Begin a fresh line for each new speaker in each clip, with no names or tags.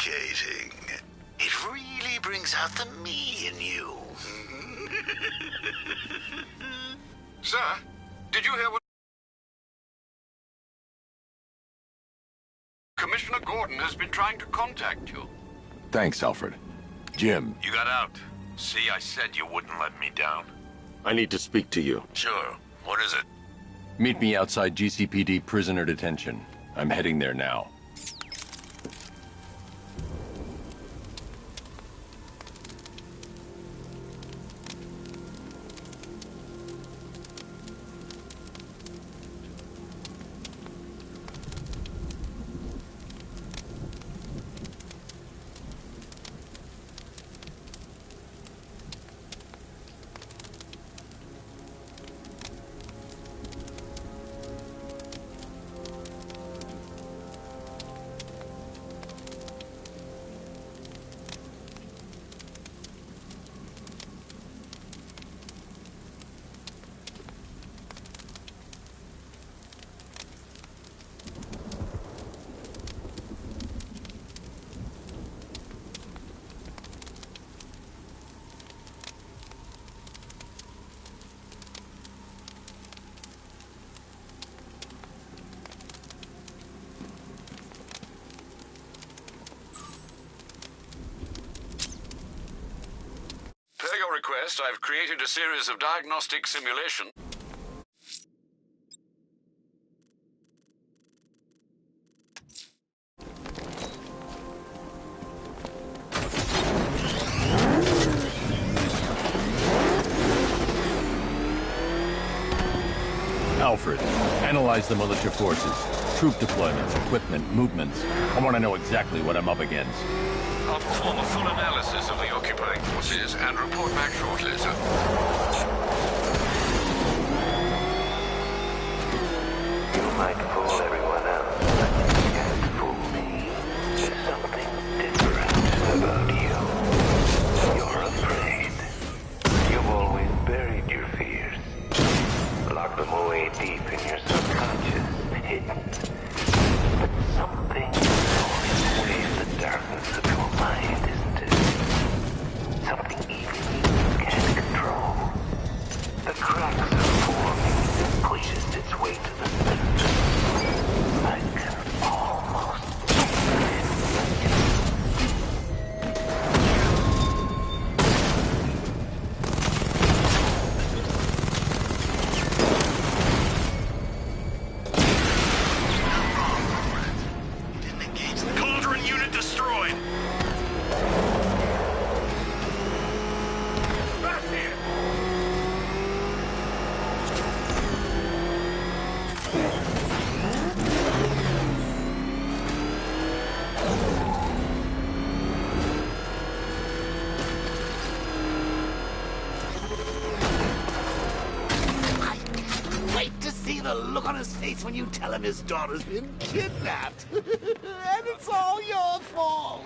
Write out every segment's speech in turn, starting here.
intoxicating. It really brings out the me in you.
Sir, did you hear what... Commissioner Gordon has been trying to contact you.
Thanks, Alfred. Jim.
You got out. See, I said you wouldn't let me down.
I need to speak to you.
Sure. What is it?
Meet me outside GCPD prisoner detention. I'm heading there now.
Per your request, I've created a series of diagnostic simulations.
Alfred, analyze the militia forces, troop deployments, equipment, movements. I want to know exactly what I'm up against.
I'll perform a full analysis of the occupying forces and report back shortly, sir.
You might fool everyone else, but you can't fool me. There's something different about you. You're afraid. You've always buried your fears. Locked them away deep in your subconscious, hidden. But something always weighs the darkness of your mind, isn't it? Something even you can't control. The cracks are forming, pushes its way to the center. I can almost feel it.
Didn't engage the Cauldron unit destroyed. Back here.
I can't wait to see the look on his face when you tell him his daughter's been kidnapped. And it's all your fault.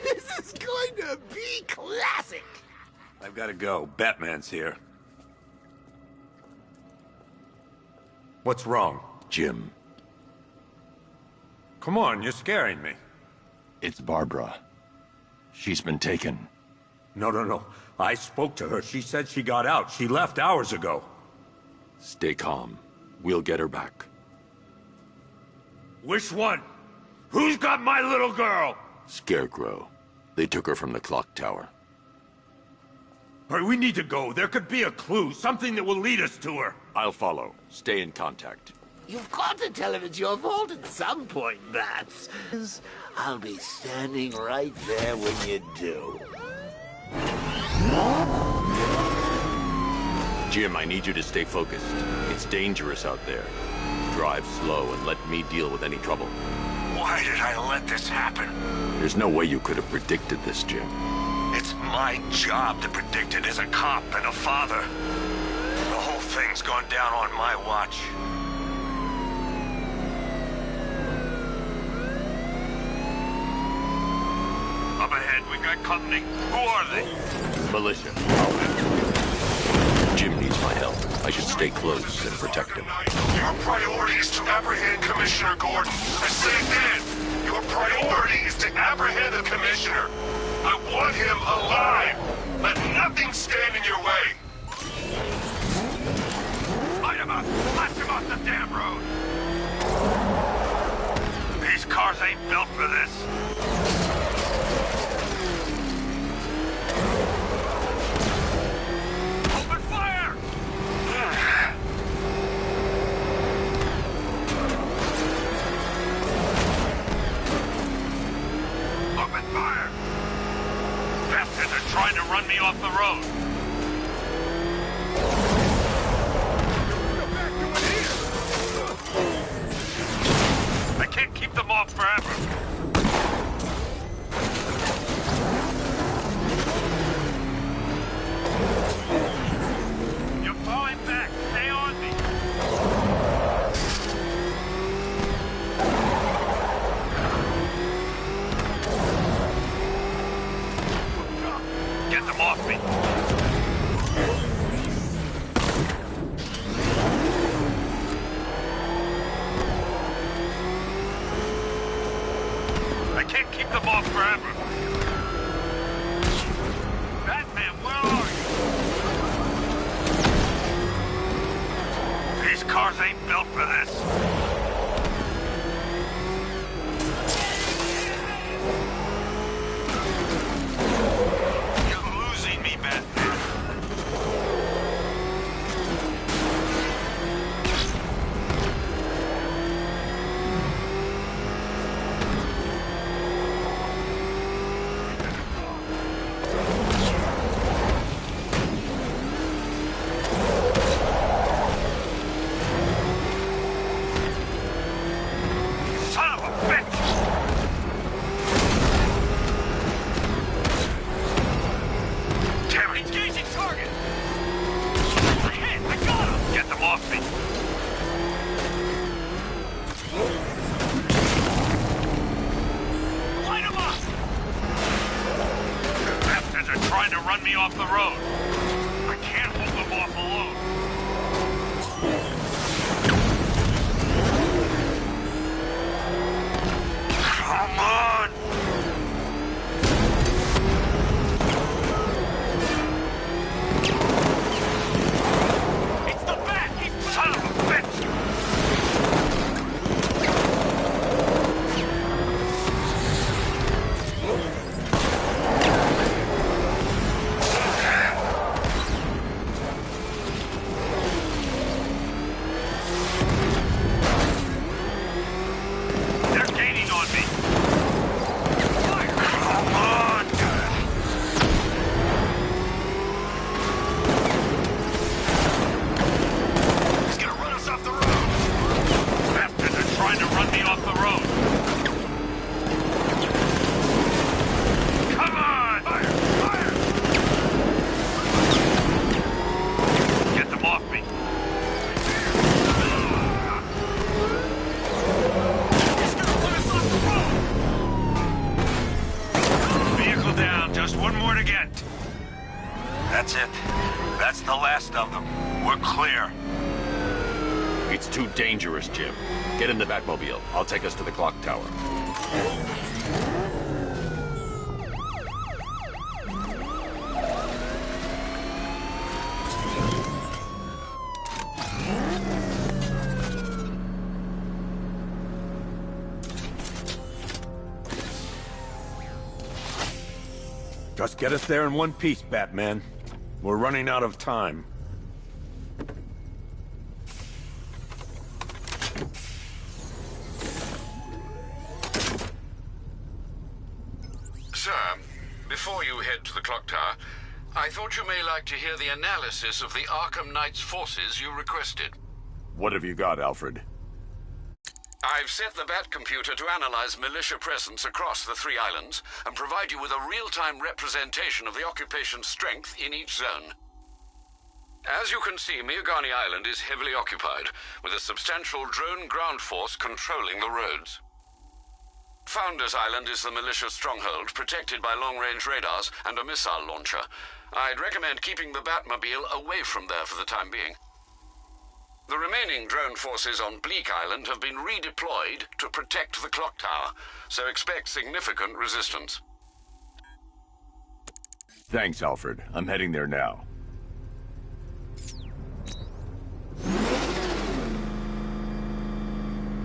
This is going to be classic.
I've got to go. Batman's here. What's wrong?
Jim,
Come on, you're scaring me.
it's Barbara. She's been taken.
No. I spoke to her. She said she got out. She left hours ago.
Stay calm. We'll get her back.
Which one? Who's got my little girl?
Scarecrow. They took her from the clock tower.
All right, we need to go. There could be a clue, something that will lead us to her.
I'll follow. Stay in contact.
You've got to tell him it's your fault at some point, Bats. I'll be standing right there when you do.
Jim, I need you to stay focused. It's dangerous out there. Drive slow and let me deal with any trouble.
Why did I let this happen?
There's no way you could have predicted this, Jim.
It's my job to predict it as a cop and a father. The whole thing's gone down on my watch. Up ahead, we got company. Who are they?
Militia. Jim needs my help. I should stay close and protect him.
Your priority is to apprehend Commissioner Gordon. I say again, your to apprehend the Commissioner. I want him alive. Let nothing stand in your way. Light him up. Blast him off the damn road. These cars ain't built for this. Open fire! Open fire! Bastards are trying to run me off the road. I can't keep them off forever. You're falling back. Stay on me. Get them off me. I can't keep them off forever. Batman, where are you? These cars ain't built for this. You're losing me, Batman. Son of a bitch! Damn it! Engaging target! I hit! I got him! Get them off me! Light them up! Bastards are trying to run me off the road. I can't hold them off alone. Come on! It's the bat! He's son of a bitch! They're gaining on me! Come on! He's gonna run us off the road! Bastards are trying to run me off the road! Come on! Fire! Fire! Get them off me! He's gonna run us off the road! Vehicle down, just one more to get. That's it. That's the last of them. We're clear.
It's too dangerous, Jim. Get in the Batmobile. I'll take us to the clock tower.
Just get us there in one piece, Batman. We're running out of time.
Sir, before you head to the clock tower, I thought you may like to hear the analysis of the Arkham Knight's forces you requested.
What have you got, Alfred?
I've set the Bat computer to analyze militia presence across the three islands and provide you with a real-time representation of the occupation's strength in each zone. As you can see, Miagani Island is heavily occupied, with a substantial drone ground force controlling the roads. Founders Island is the militia stronghold, protected by long-range radars and a missile launcher. I'd recommend keeping the Batmobile away from there for the time being. The remaining drone forces on Bleak Island have been redeployed to protect the clock tower, so expect significant resistance.
Thanks, Alfred. I'm heading there now.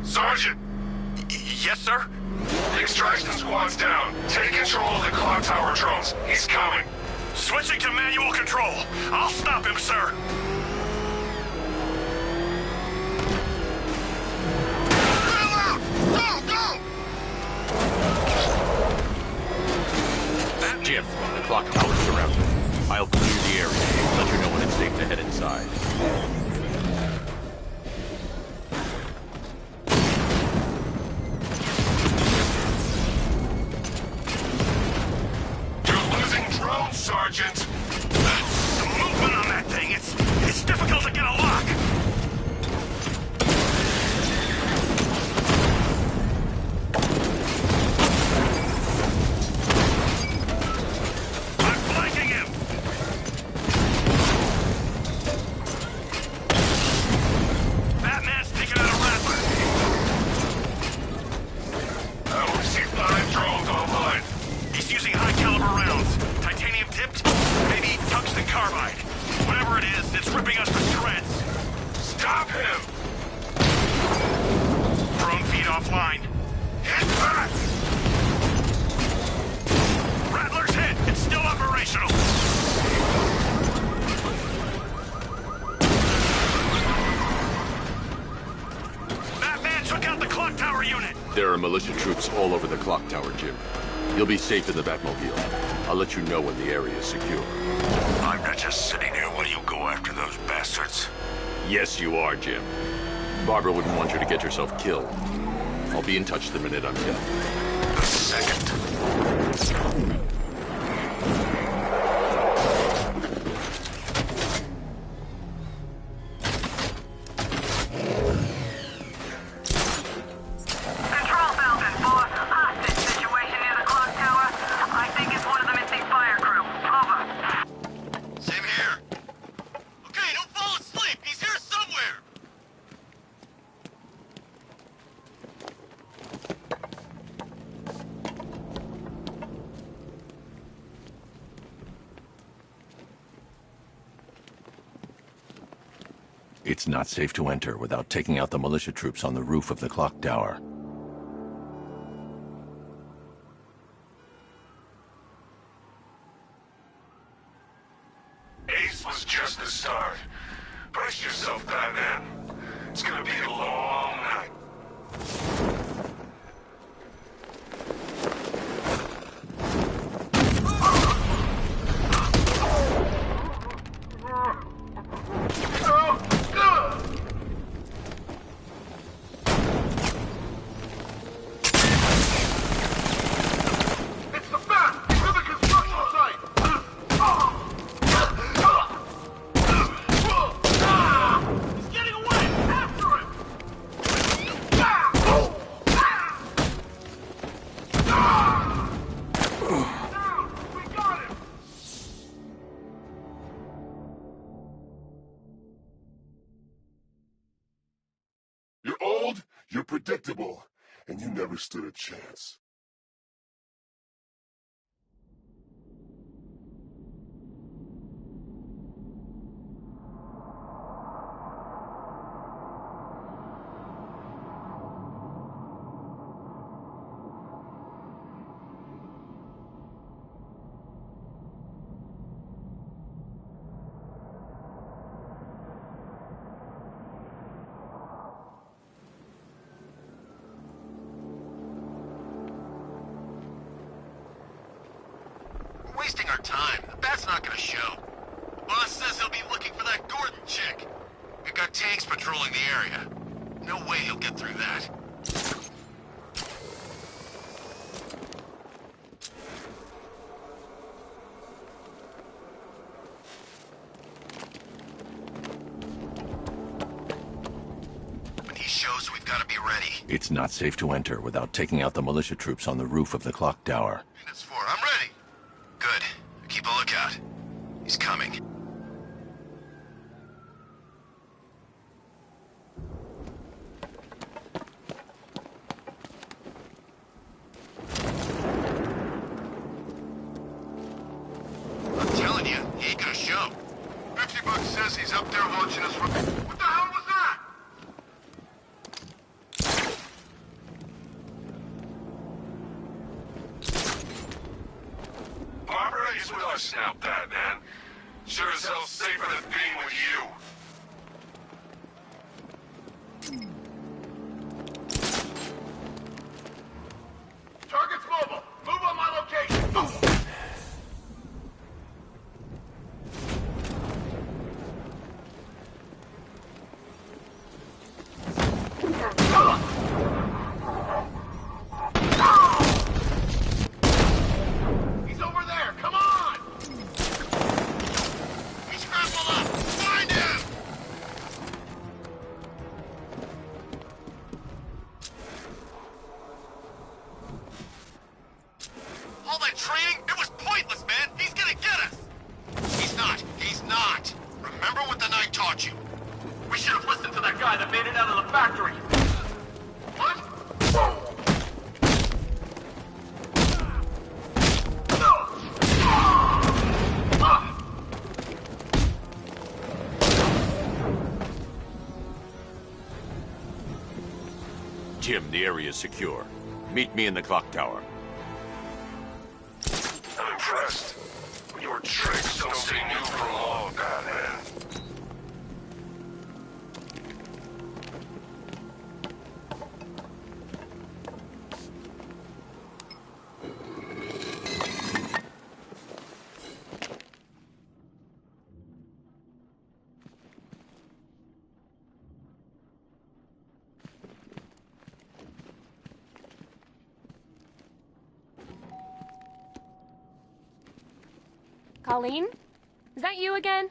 Sergeant! Yes, sir? The extraction squad's down. Take control of the clock tower drones. He's coming. Switching to manual control. I'll stop him, sir.
Jim, the clock tower's surrounded. I'll clear the area. Let you know when it's safe to head inside.
You're losing drones, Sergeant. The movement on that thing, it's difficult to get a lock.
There are militia troops all over the clock tower, Jim. You'll be safe in the Batmobile. I'll let you know when the area is secure.
I'm not just sitting here while you go after those bastards.
Yes, you are, Jim. Barbara wouldn't want you to get yourself killed. I'll be in touch the minute I'm done.
The second.
It's not safe to enter without taking out the militia troops on the roof of the clock tower.
Ace was just the start. Brace yourself, Batman. It's gonna be a long night.
You're old, you're predictable, and you never stood a chance.
Wasting our time. The bat's not gonna show. Boss says he'll be looking for that Gordon chick. We've got tanks patrolling the area. No way he'll get through that. When he shows, we've got to be ready.
It's not safe to enter without taking out the militia troops on the roof of the clock tower.
Minutes 4. I'm ready. Good. Keep a lookout. He's coming. Says he's up there watching us from... What the hell was that? Barbara is with us now, Batman. Sure as hell safer than being with you. Target's mobile. Move on my location. He's over there. Come on. He's grappled up. Find him. All that training, it was pointless, man. He's gonna get us. He's not. He's not. Remember what the Knight taught you. We should have listened to that guy that made it out of the factory. What?
Jim, the area is secure. Meet me in the clock tower.
I'm impressed. Your tricks don't stay new for long, Batman.
Colleen? Is that you again?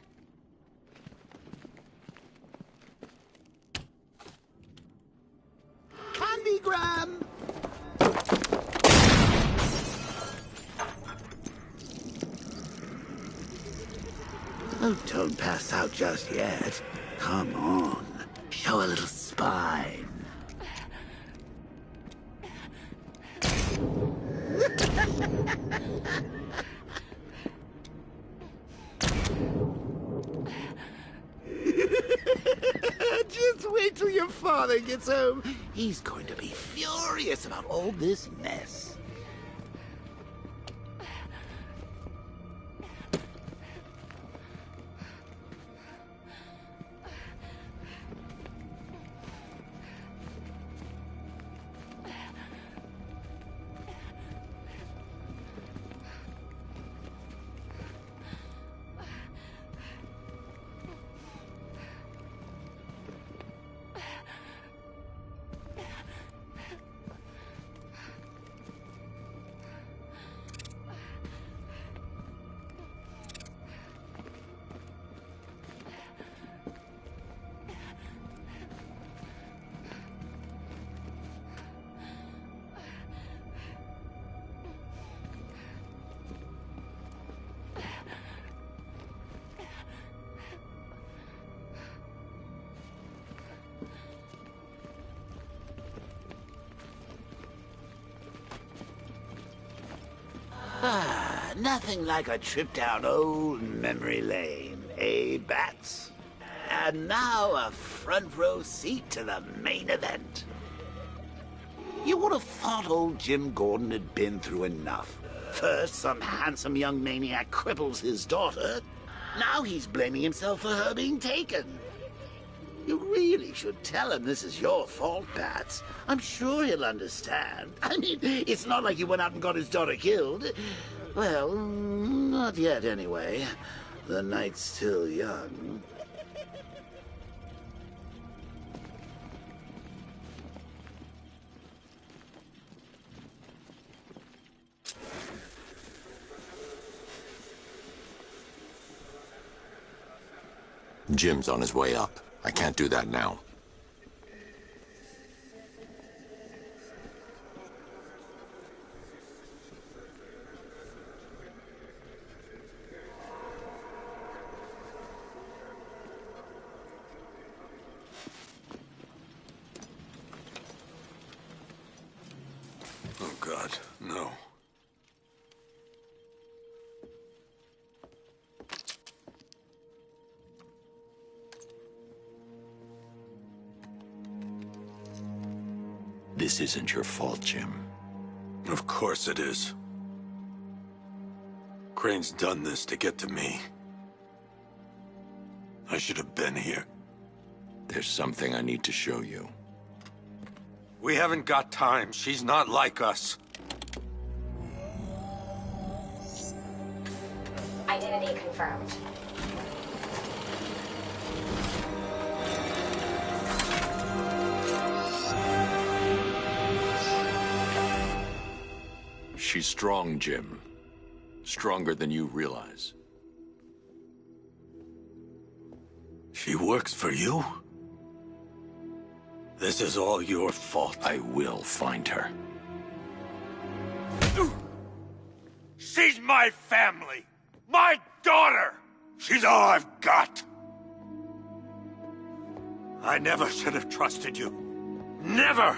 Candygram! Oh, don't pass out just yet. Come on. Show a little spine. Just wait till your father gets home. He's going to be furious about all this mess. Ah, nothing like a trip down old memory lane, eh, Bats? And now a front row seat to the main event. You would have thought old Jim Gordon had been through enough. First, some handsome young maniac cripples his daughter. Now he's blaming himself for her being taken. You really should tell him this is your fault, Bats. I'm sure he'll understand. I mean, it's not like you went out and got his daughter killed. Well, not yet, anyway. The night's still young.
Jim's on his way up. I can't do that now.
Oh, God, no.
This isn't your fault, Jim.
Of course it is. Crane's done this to get to me. I should have been here.
There's something I need to show you.
We haven't got time. She's not like us.
Identity confirmed.
She's strong, Jim. Stronger than you realize.
She works for you? This is all your fault.
I will find her.
She's my family! My daughter! She's all I've got! I never should have trusted you. Never!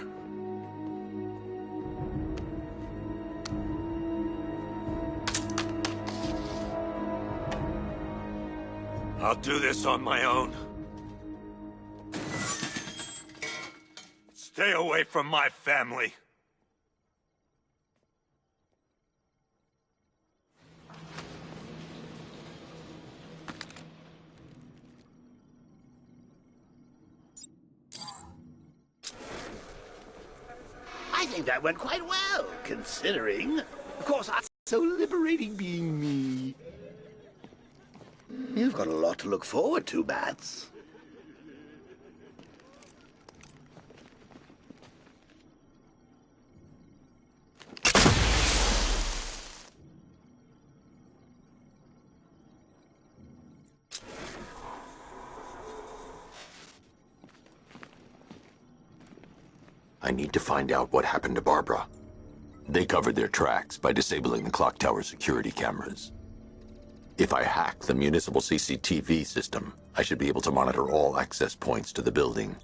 I'll do this on my own. Stay away from my family.
I think that went quite well, considering. Of course, that's so liberating being me. You've got a lot to look forward to, Bats.
I need to find out what happened to Barbara. They covered their tracks by disabling the clock tower security cameras. If I hack the municipal CCTV system, I should be able to monitor all access points to the building.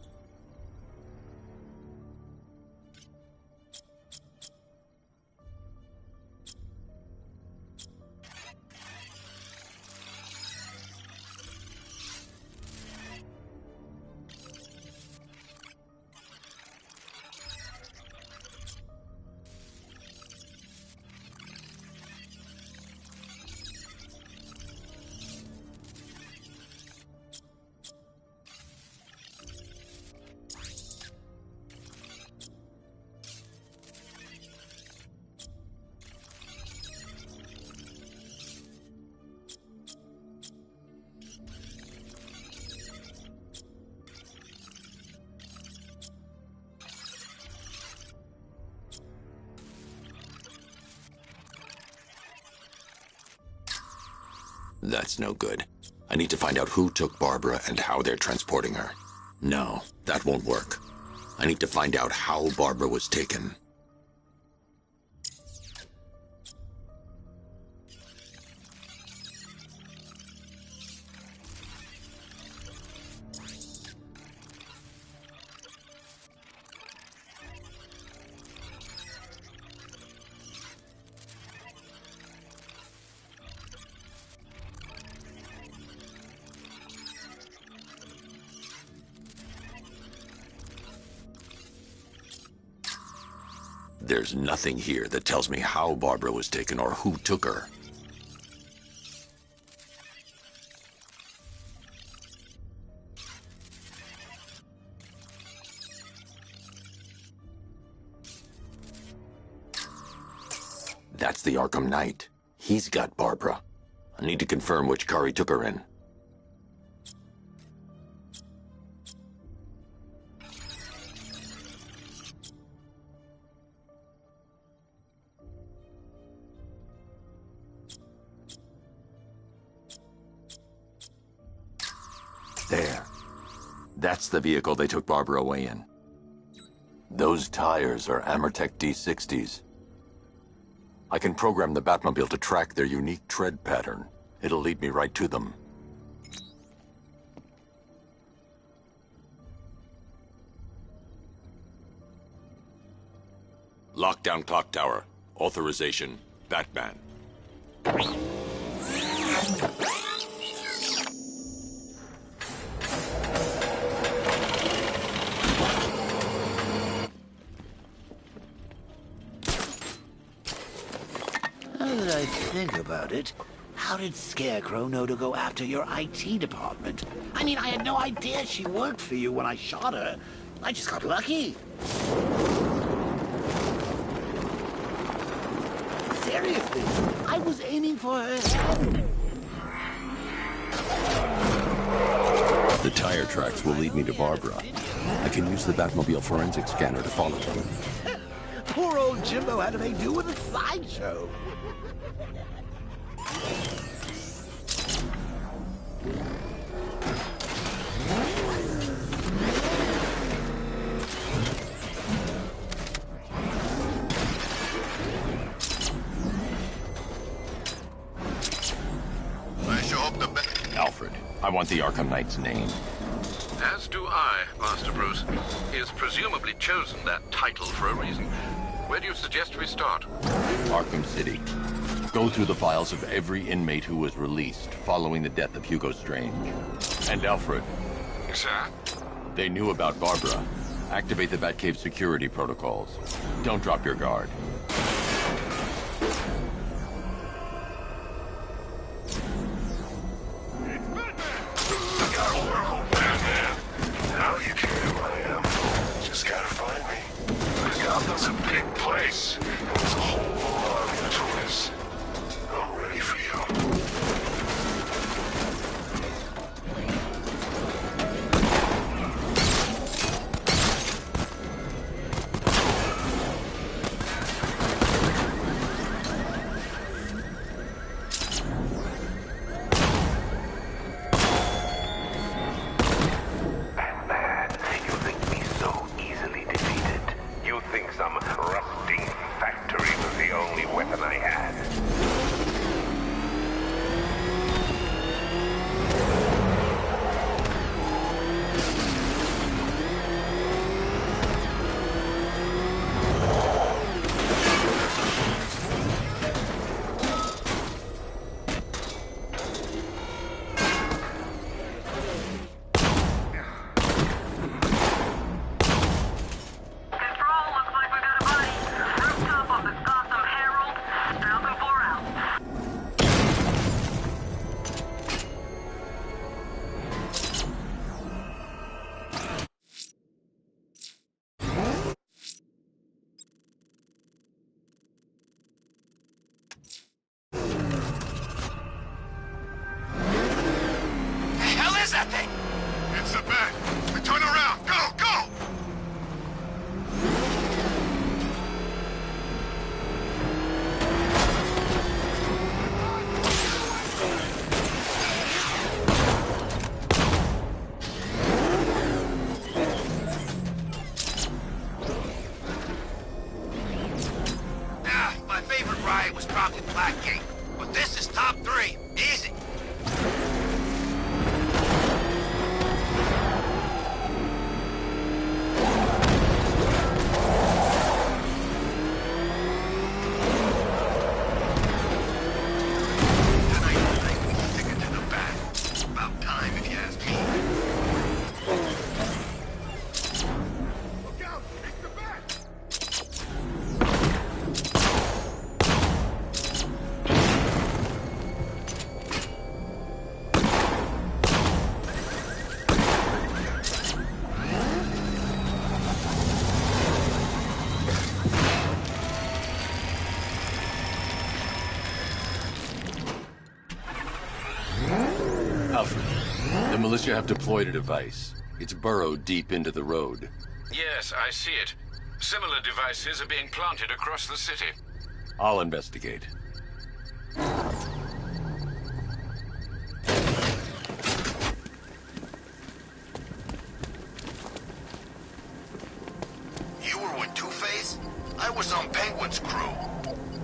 That's no good. I need to find out who took Barbara and how they're transporting her. No, that won't work. I need to find out how Barbara was taken. There's nothing here that tells me how Barbara was taken or who took her. That's the Arkham Knight. He's got Barbara. I need to confirm which car he took her in. There. That's the vehicle they took Barbara away in. Those tires are Amertech D60s. I can program the Batmobile to track their unique tread pattern. It'll lead me right to them. Lockdown clock tower. Authorization, Batman.
that I think about it, how did Scarecrow know to go after your IT department? I mean, I had no idea she worked for you when I shot her. I just got lucky. Seriously, I was aiming for her head.
The tire tracks will lead me to Barbara. I can use the Batmobile forensic scanner to follow them.
Poor old Jimbo had to make do with a sideshow.
I sure hope the
Alfred, I want the Arkham Knight's name.
As do I, Master Bruce. He has presumably chosen that title for a reason. Where do you suggest we start?
Arkham City. Go through the files of every inmate who was released following the death of Hugo Strange. And Alfred.
Sir?
They knew about Barbara. Activate the Batcave security protocols. Don't drop your guard.
Now you care who I am. Just gotta find me. Gotham's a big place. There's a whole army of tourists. I'm ready for you.
It's the bat. We turn around. Go, go! My favorite ride was Rocket Blackgate, but this is top 3. Easy.
Alfred, the militia have deployed a device. It's burrowed deep into the road.
Yes, I see it. Similar devices are being planted across the city.
I'll investigate.
You were with Two-Face? I was on Penguin's crew.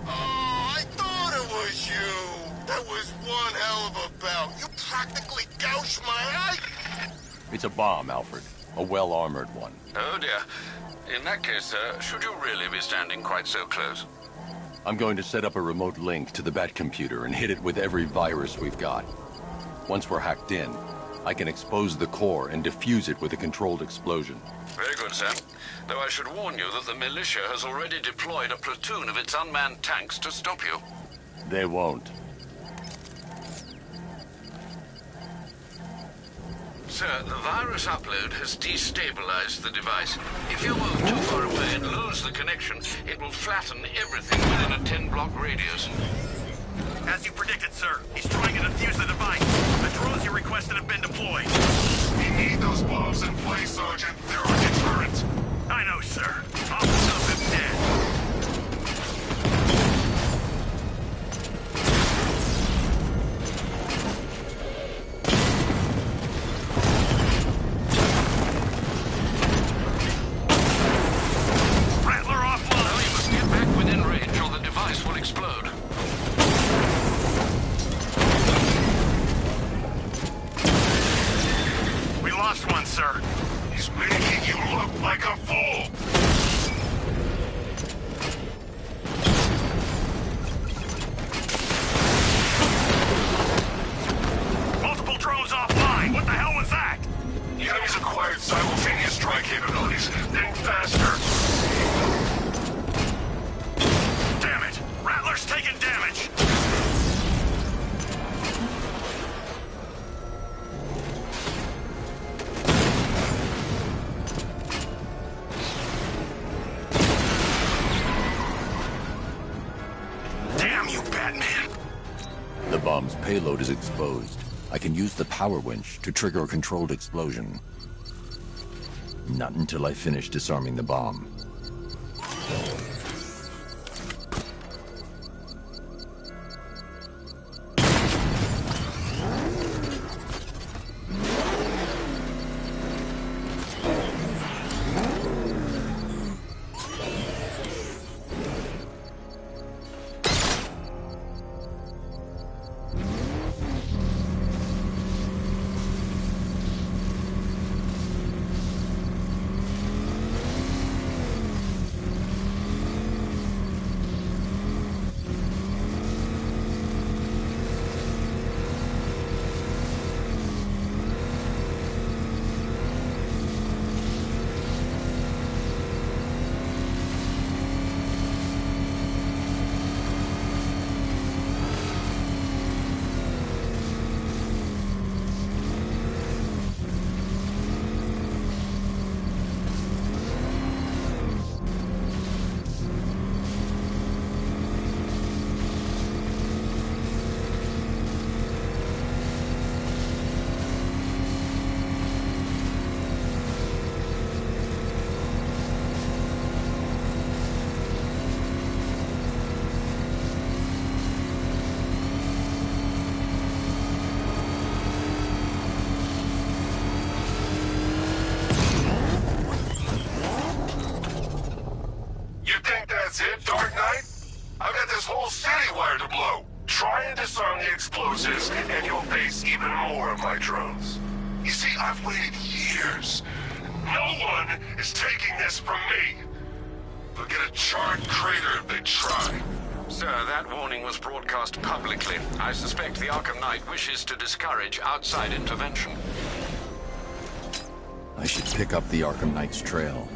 Oh, I thought it was you. That was one hell of a bout. You practically gouged my eye.
It's a bomb, Alfred. A well-armored one.
Oh dear. In that case, sir, should you really be standing quite so close?
I'm going to set up a remote link to the Batcomputer and hit it with every virus we've got. Once we're hacked in, I can expose the core and defuse it with a controlled explosion.
Very good, sir. Though I should warn you that the militia has already deployed a platoon of its unmanned tanks to stop you.
They won't.
Sir, the virus upload has destabilized the device. If you move too far away and lose the connection, it will flatten everything within a 10-block radius.
As you predicted, sir. He's trying to defuse the device. The drones you requested have been deployed.
We need those bombs in place, Sergeant. They're our deterrent.
I know, sir. Officer of him dead.
Payload is exposed. I can use the power winch to trigger a controlled explosion. Not until I finish disarming the bomb.
Explosives, and you'll face even more of my drones. You see, I've waited years. No one is taking this from me. They'll get a charred crater if they try.
Sir, that warning was broadcast publicly. I suspect the Arkham Knight wishes to discourage outside intervention.
I should pick up the Arkham Knight's trail.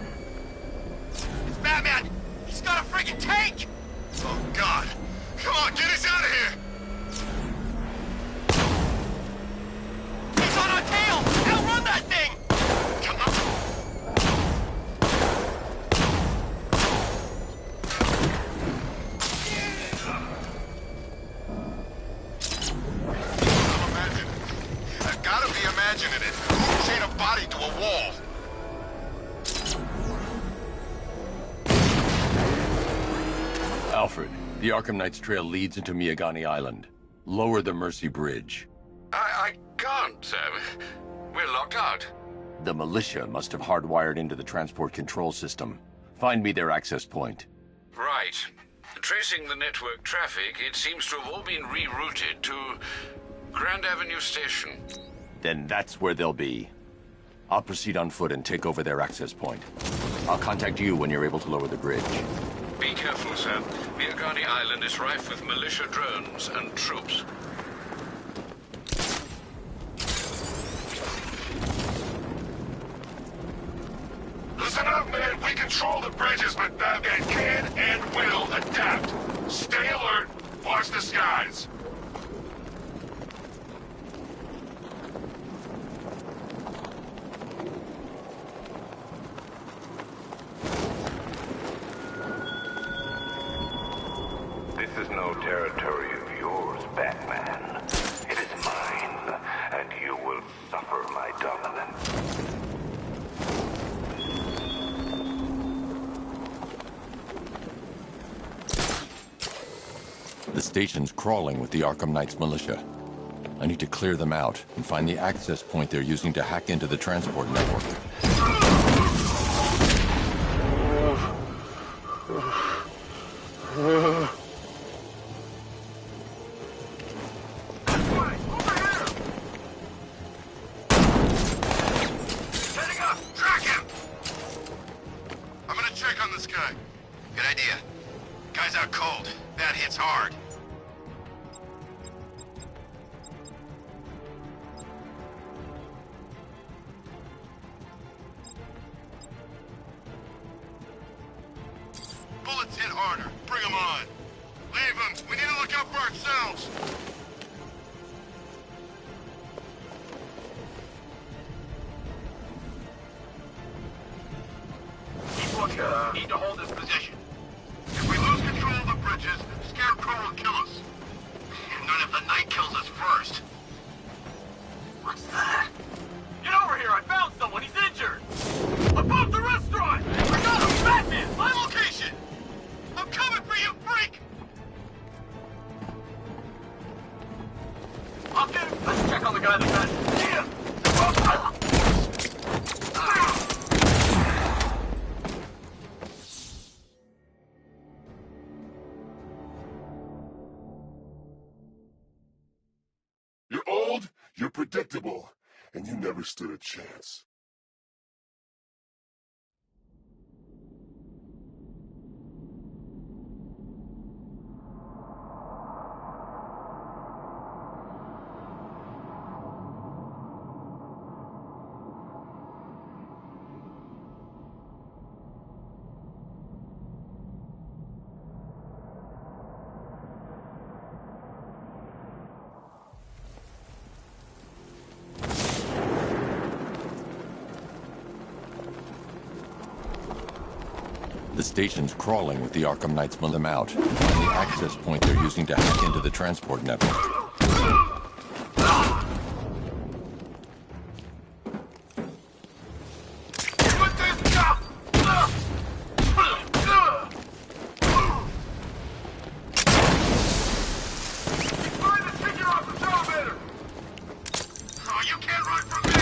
It's Batman! He's got a friggin' tank! Oh, God. Come on, get us out of here! He's on our tail! Outrun that thing! Come on! I've gotta be imagining it. Chain a body to a wall.
Alfred, the Arkham Knight's trail leads into Miagani Island. Lower the Mercy Bridge.
I can't, sir. We're locked out.
The militia must have hardwired into the transport control system. Find me their access point.
Right. Tracing the network traffic, it seems to have all been rerouted to Grand Avenue Station.
Then that's where they'll be. I'll proceed on foot and take over their access point. I'll contact you when you're able to lower the bridge.
Be careful, sir. Miagani Island is rife with militia drones and troops.
Listen up, man. We control the bridges, but Batman can and will adapt. Stay alert. Watch the skies!
This is no territory of yours, Batman. It is mine, and you will suffer my dominance.
The station's crawling with the Arkham Knight's militia. I need to clear them out and find the access point they're using to hack into the transport network.
Heading up! Track him! I'm gonna check on this guy. Good idea. Guy's out cold. That hits hard. Bullets hit harder. Bring him on. Leave him. We need to look out for ourselves. Keep looking. We need to hold this position. If we lose control of the bridges, Scarecrow will kill us. Not if the Knight kills us first. What's that? Get over here! I found someone! He's injured! Above the restaurant! I got him! Batman! My location! I'm coming for you, freak! I'll get him! Let's check on the guy that got him. Get him!
You're old, you're predictable, and you never stood a chance.
The station's crawling with the Arkham Knight's militia out and find the access point they're using to hack into the transport network.
Oh, you can't run from me!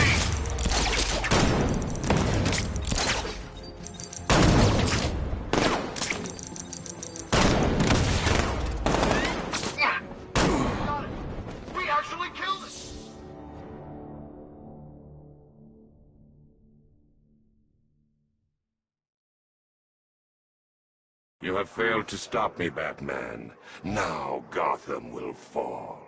We actually killed it!
You have failed to stop me, Batman. Now Gotham will fall.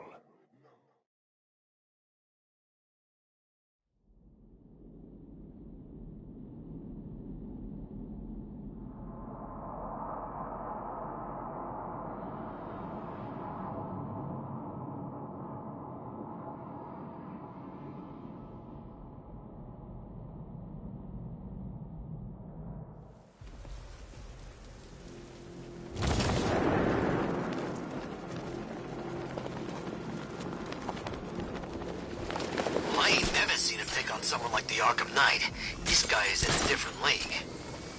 I ain't never seen him take on someone like the Arkham Knight. This guy is in a different league.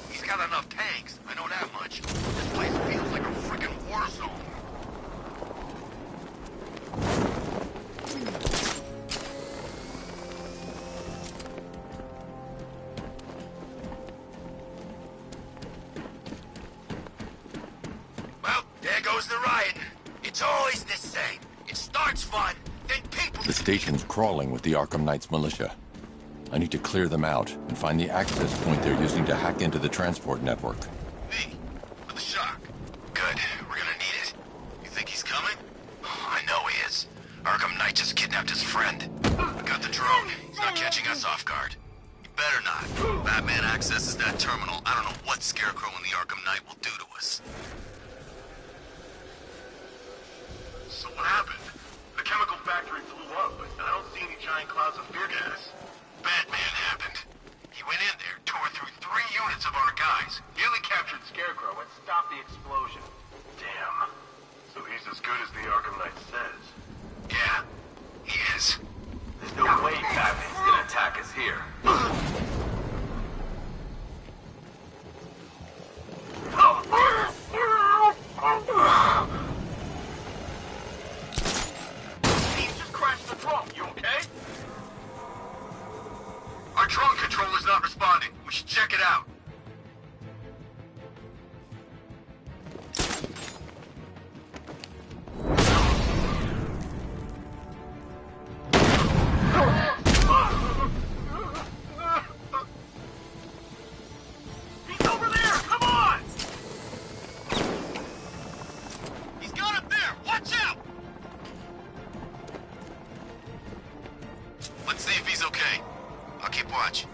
He's got enough tanks, I know that much. This place feels like a freaking war zone. Well, there goes the riot. It's always the same. It starts fun, then people...
The station's crawling with the Arkham Knight's militia. I need to clear them out and find the access point they're using to hack into the transport network.
Me, with a shock. Good, we're gonna need it. You think he's coming? Oh, I know he is. Arkham Knight just kidnapped his friend. Got the drone. He's not catching us off guard. He better not. Batman accesses that terminal. I don't know what Scarecrow and the Arkham Knight will do to us. So what happened? The chemical factory blew up, but I don't see any giant clouds of fear gas. Batman happened. He went in there, tore through 3 units of our guys, nearly captured Scarecrow, and stopped the explosion. Damn. So he's as good as the Arkham Knight says. Yeah, he is. There's no way Batman's gonna attack us here. He's just crashed the trunk. You okay? Our drone controller's not responding. We should check it out. He's over there! Come on! He's got up there! Watch out! Let's see if he's okay. I'll keep watch.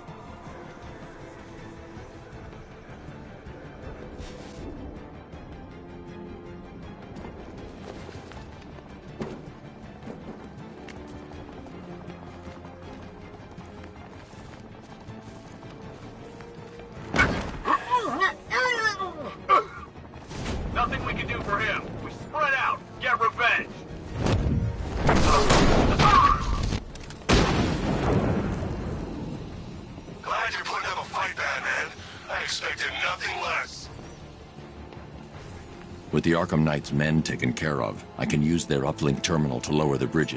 Nothing we can do for him. We spread out. Get revenge.
Glad you're putting up a fight, Batman. I expected nothing less.
With the Arkham Knight's men taken care of, I can use their uplink terminal to lower the bridge.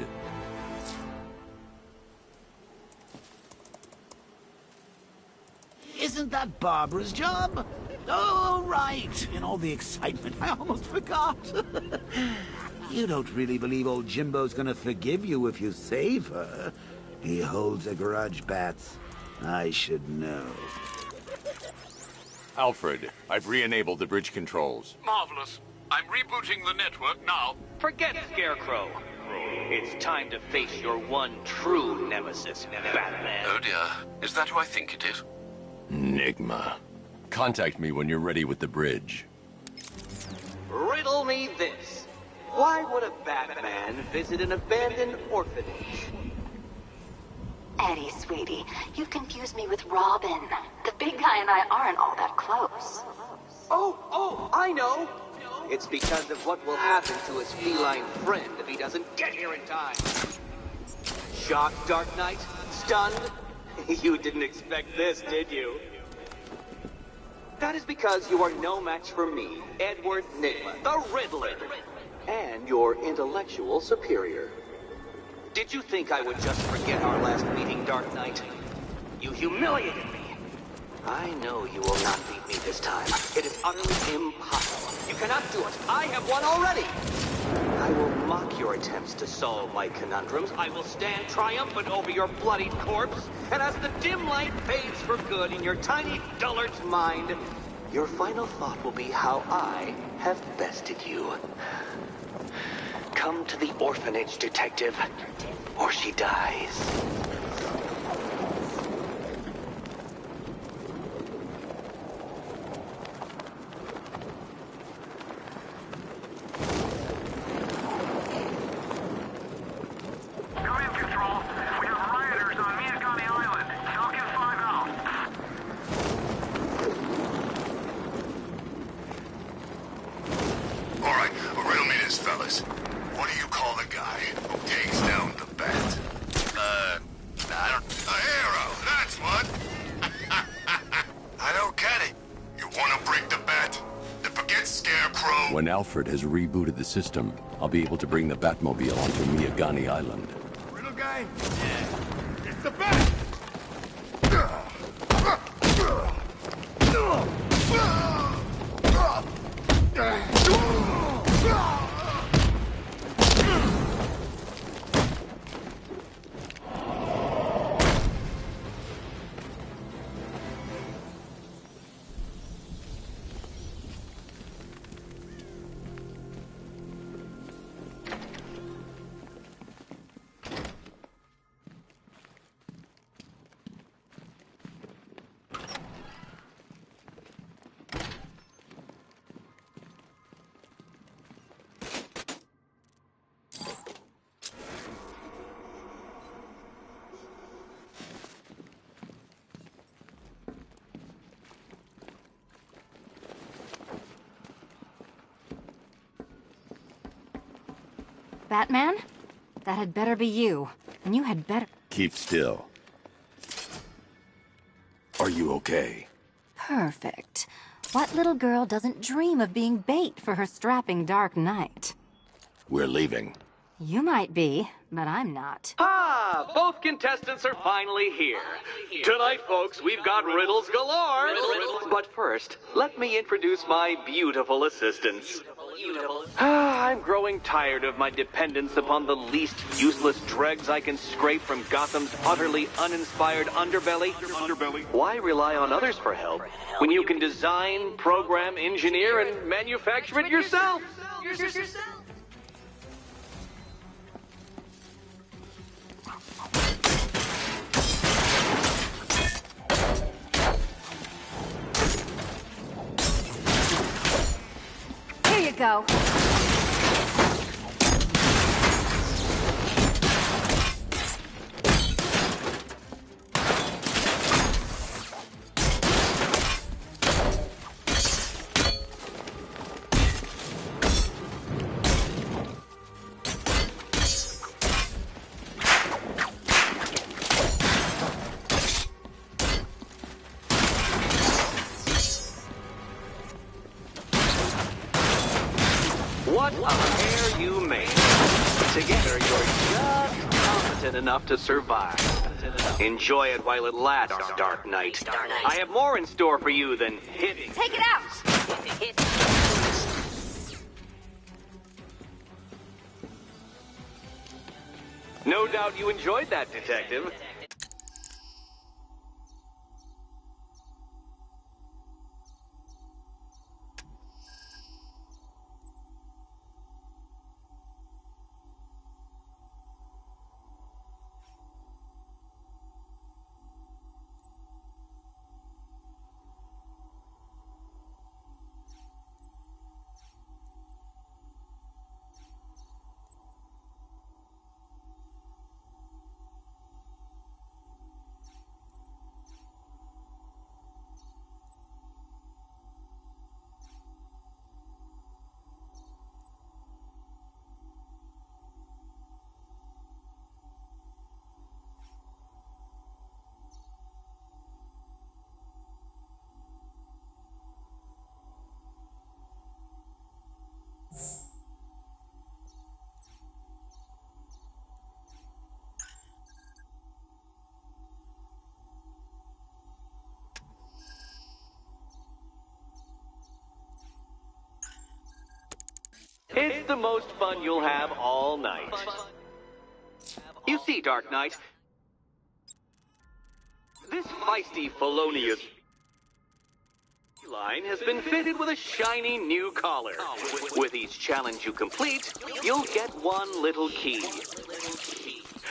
Isn't that Barbara's job? Oh, right. In all the excitement, I almost forgot. You don't really believe old Jimbo's gonna forgive you if you save her. He holds a grudge, Bats. I should know.
Alfred, I've re-enabled the bridge controls.
Marvelous. I'm rebooting the network now.
Forget Scarecrow. It's time to face your one true nemesis, Batman.
Oh dear. Is that who I think it is?
Enigma. Contact me when you're ready with the bridge.
Riddle me this. Why would a Batman visit an abandoned orphanage?
Eddie, sweetie, you confused me with Robin. The big guy and I aren't all that close.
Oh, I know. It's because of what will happen to his feline friend if he doesn't get here in time. Shocked, Dark Knight? Stunned? You didn't expect this, did you? That is because you are no match for me, Edward Nygma, the Riddler, and your intellectual superior. Did you think I would just forget our last meeting, Dark Knight? You humiliated me. I know you will not beat me this time. It is utterly impossible. You cannot do it. I have won already. I will mock your attempts to solve my conundrums. I will stand triumphant over your bloodied corpse. And as the dim light fades for good in your tiny dullard's mind, your final thought will be how I have bested you. Come to the orphanage, detective, or she dies.
When Alfred has rebooted the system, I'll be able to bring the Batmobile onto Miagani Island.
Riddle guy? Yeah. It's the Bat!
Batman? That had better be you. And you had better...
Keep still. Are you okay?
Perfect. What little girl doesn't dream of being bait for her strapping Dark Knight?
We're leaving.
You might be, but I'm not.
Ah, both contestants are finally here. Tonight, folks, we've got riddles galore. But first, let me introduce my beautiful assistants. I'm growing tired of my dependence upon the least useless dregs I can scrape from Gotham's utterly uninspired underbelly. Why rely on others for help when you can design, program, engineer, and manufacture it yourself?
Here you go.
What a pair you made. Together, you're just competent enough to survive. Enjoy it while it lasts, Dark Knight. I have more in store for you than hitting.
Take it out!
No doubt you enjoyed that, Detective. It's the most fun you'll have all night. You see, Dark Knight, this feisty, felonious line has been fitted with a shiny new collar. With each challenge you complete, you'll get one little key.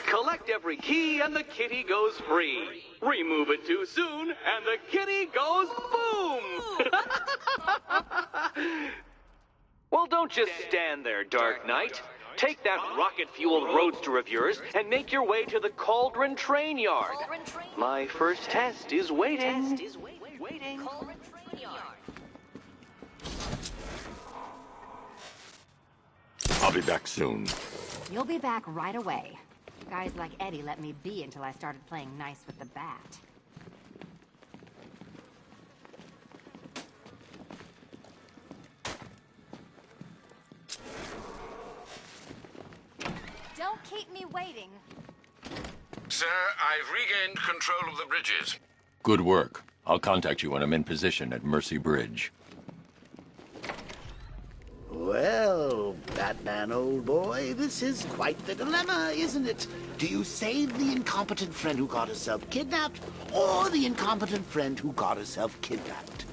Collect every key and the kitty goes free. Remove it too soon and the kitty goes boom! Well, don't just stand there, Dark Knight. Take that rocket-fueled roadster of yours and make your way to the Cauldron Train Yard. My first test is waiting.
I'll be back soon.
You'll be back right away. Guys like Eddie let me be until I started playing nice with the bat. Don't keep me waiting.
Sir, I've regained control of the bridges.
Good work. I'll contact you when I'm in position at Mercy Bridge.
Well, Batman, old boy, this is quite the dilemma, isn't it? Do you save the incompetent friend who got herself kidnapped, or the incompetent friend who got herself kidnapped?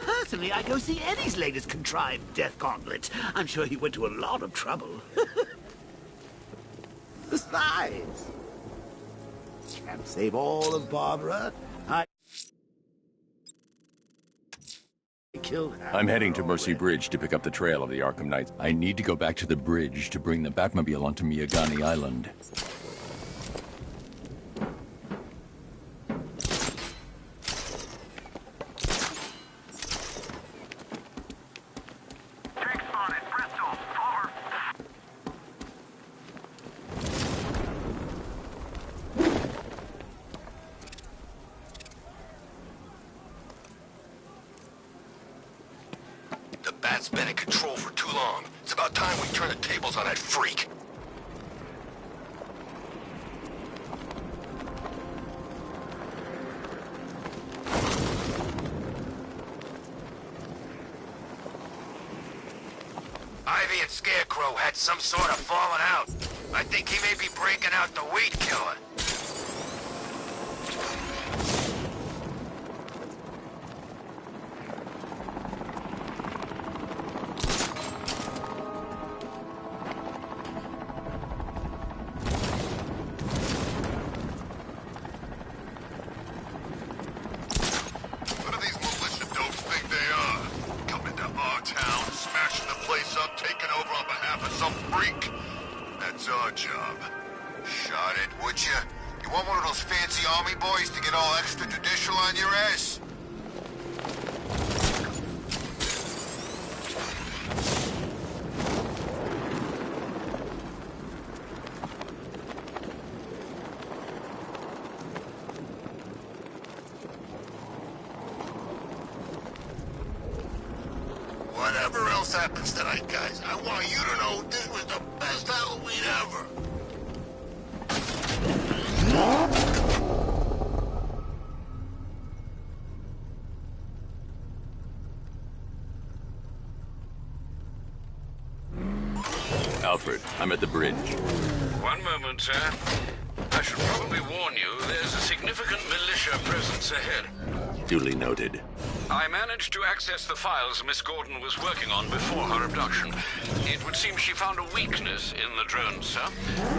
Personally, I'd go see Eddie's latest contrived death gauntlet. I'm sure he went to a lot of trouble. Besides, can't save all of Barbara. I killed her.
I'm heading to Mercy Bridge to pick up the trail of the Arkham Knights. I need to go back to the bridge to bring the Batmobile onto Miyagani Island.
Bat's been in control for too long. It's about time we turn the tables on that freak.
Ivy and Scarecrow had some sort of falling out. I think he may be breaking out the weed killer.
What do these militia dopes think they are? Coming to our town, smashing the place up, taking over on behalf of some freak? That's our job.
Shot it, would you? You want one of those fancy army boys to get all extrajudicial on your ass?
Whatever else happens tonight, guys, I want you to know this was the best Halloween ever.
Alfred, I'm at the bridge.
One moment, sir. I should probably warn you, there's a significant militia presence ahead.
Duly noted.
I managed to access the files Miss Gordon was working on before her abduction. It would seem she found a weakness in the drones, sir.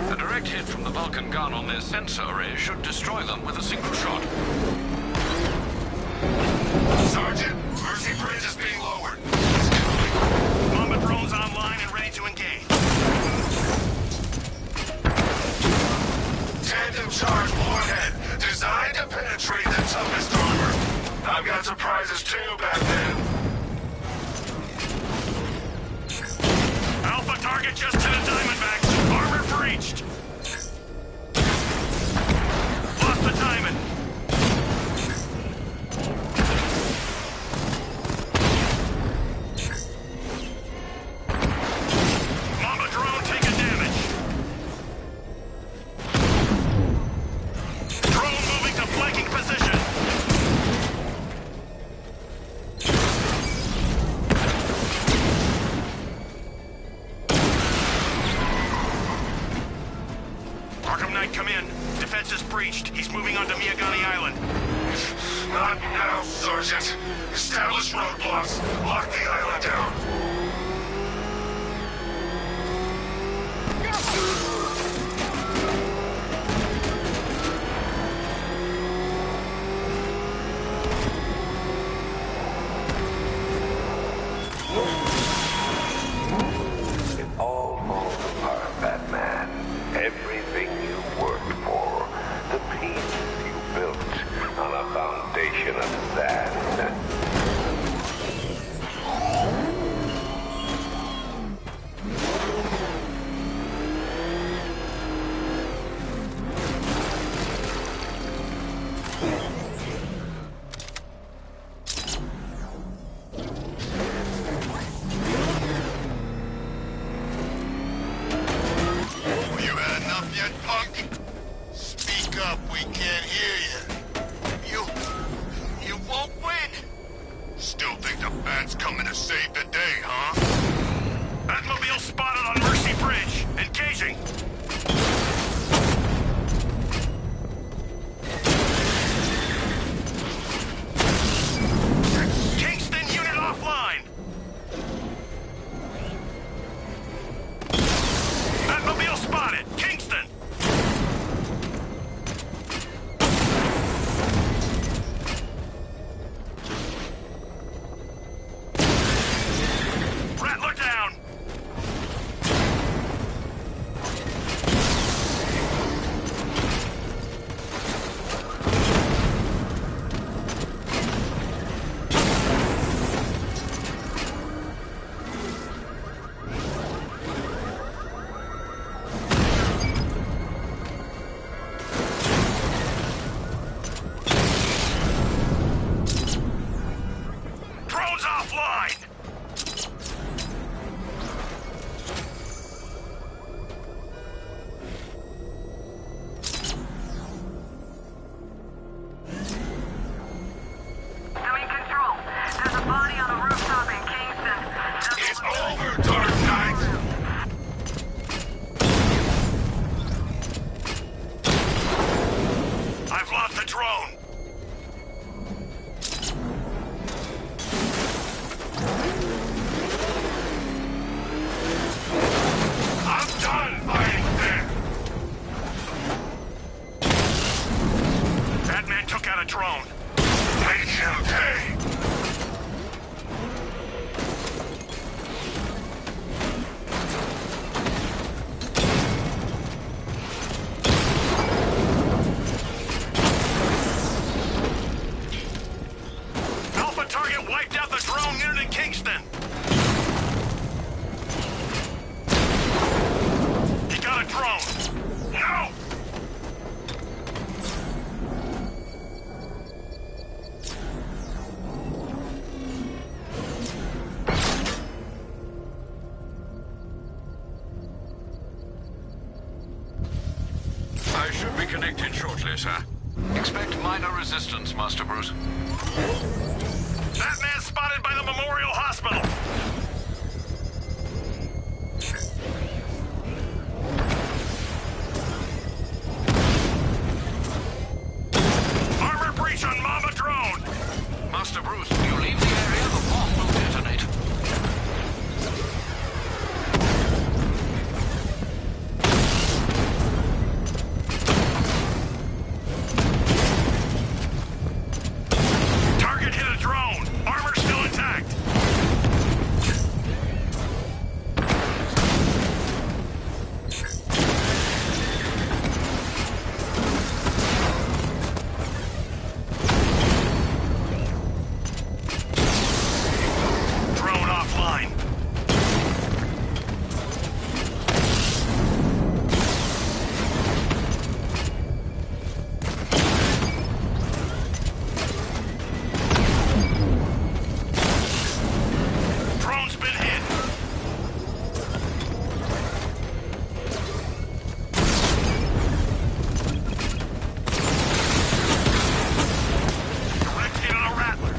A direct hit from the Vulcan gun on their sensor array should destroy them with a single shot.
Sergeant, Mercy Bridge is being lowered.
Mamba drones online and ready to engage.
Tandem charge warhead, designed to penetrate the toughest armor. I've got surprises too back then.
Alpha target just to the Diamondbacks. Armor breached. Lost the diamond. Mamba drone taking damage. Drone moving to flanking position. Arkham Knight, come in. Defense is breached. He's moving onto Miyagani Island.
Not now, Sergeant. Establish roadblocks. Lock the island down.
It all falls apart, Batman. Everything you worked for, the peace you built on a foundation of sand.
You had enough yet, punk? Speak up, we can't hear you. You won't win. Still think the Bat's coming to save the day, huh?
Batmobile spotted on Mercy Bridge. Engaging. Kingston unit offline. Batmobile spotted. Kingston. Rattler down.
reconnect in shortly, sir. Expect minor resistance, Master Bruce.
That man spotted by the Memorial Hospital! Armor breach on Mama Drone!
Master Bruce, you leave the area, the bomb will detonate.
Target hit a drone! Armor still intact! Drone offline. Drone's been hit. Direct hit on a Rattler.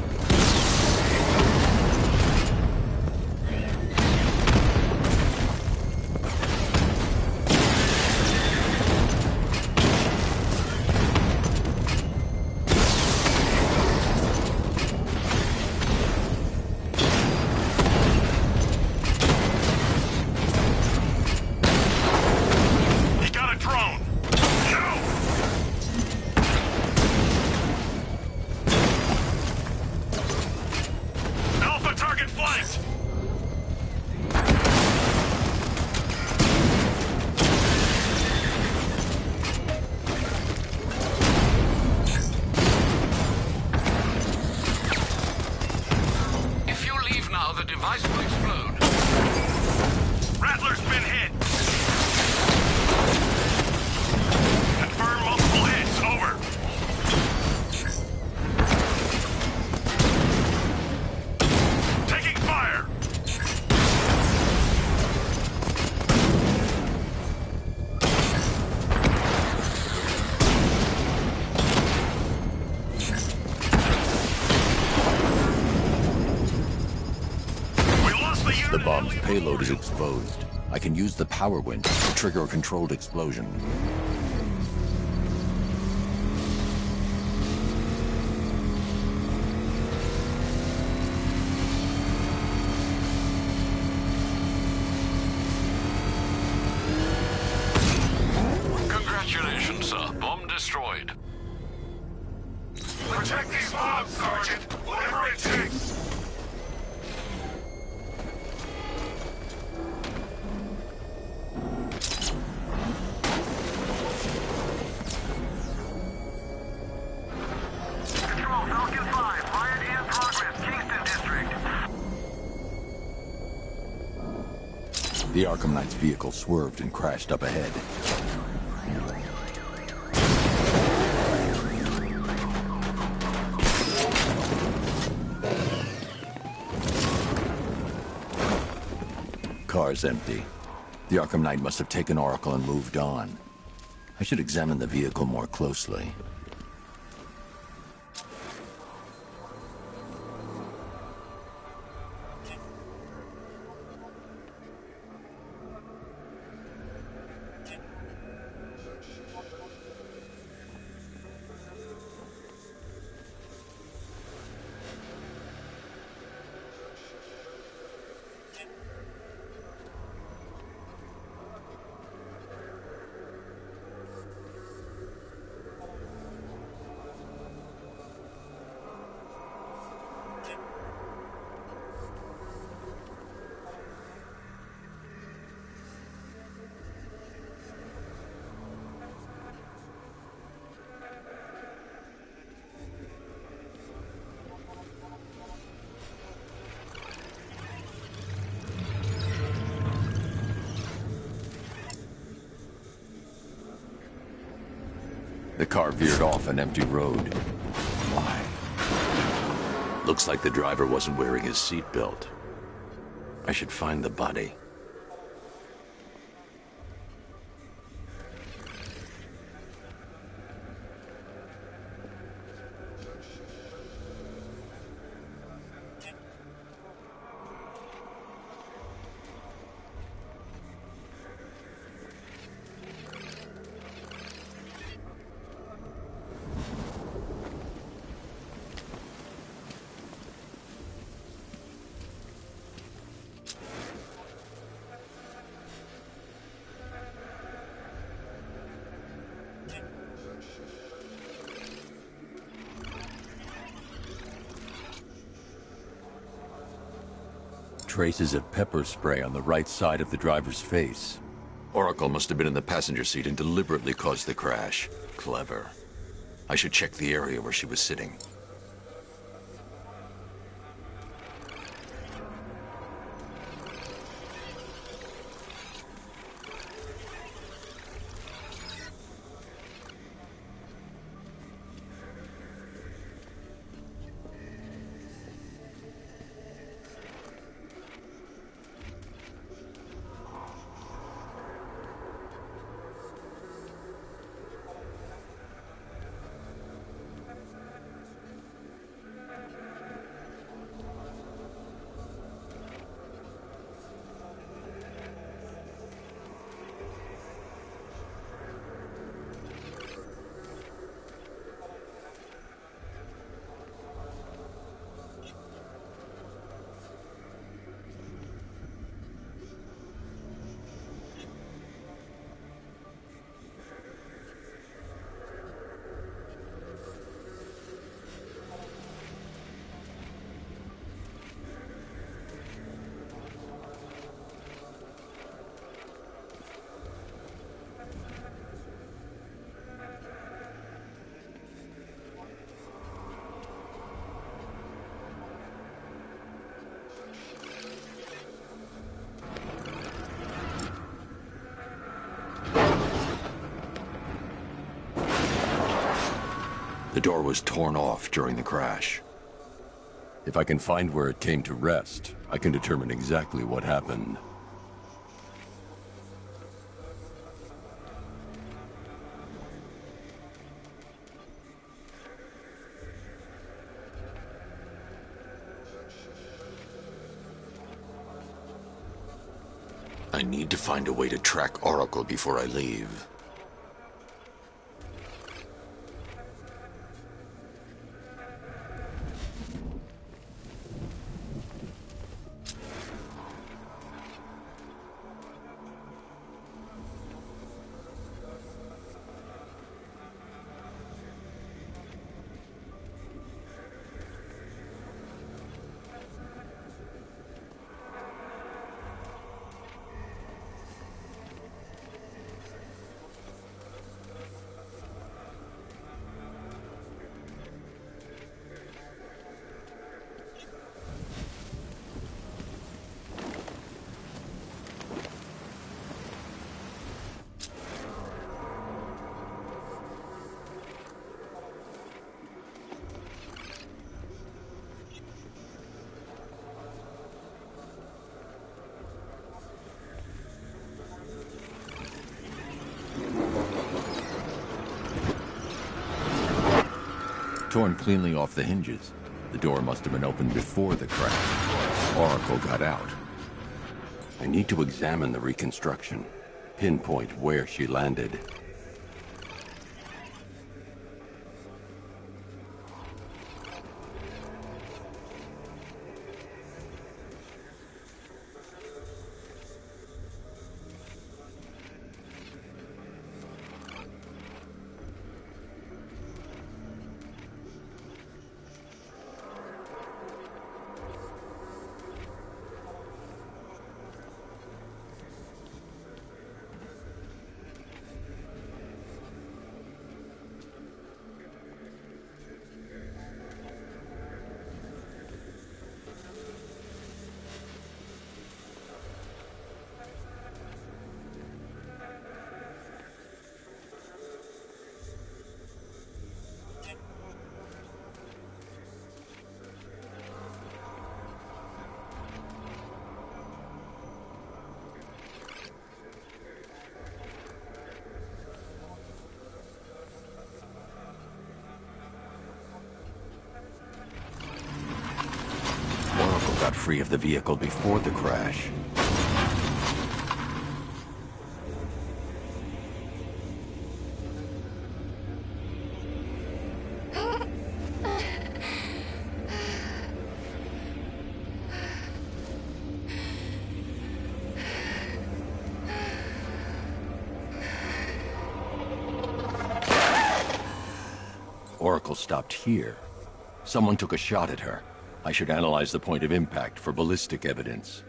He got a drone. No! Alpha target flanked.
If you leave now, the device will explode.
Rattler's been hit. Confirm multiple hits. Over. Taking fire. We lost the unit.
The bomb's payload is exposed. I can use the power winch to trigger a controlled explosion.
Congratulations, sir. Bomb destroyed.
Protect these bombs, Sergeant. Whatever it takes. Control, Falcon 5. Riot in progress. Kingston District.
The Arkham Knight's vehicle swerved and crashed up ahead. Car's empty. The Arkham Knight must have taken Oracle and moved on. I should examine the vehicle more closely. The car veered off an empty road. Why? Looks like the driver wasn't wearing his seatbelt. I should find the body. traces of pepper spray on the right side of the driver's face.
Oracle must have been in the passenger seat and deliberately caused the crash. Clever. I should check the area where she was sitting. The door was torn off during the crash.
If I can find where it came to rest, I can determine exactly what happened.
I need to find a way to track Oracle before I leave.
Torn cleanly off the hinges. The door must have been opened before the crash. Oracle got out. I need to examine the reconstruction, pinpoint where she landed. Got free of the vehicle before the crash. Oracle stopped here. Someone took a shot at her. I should analyze the point of impact for ballistic evidence.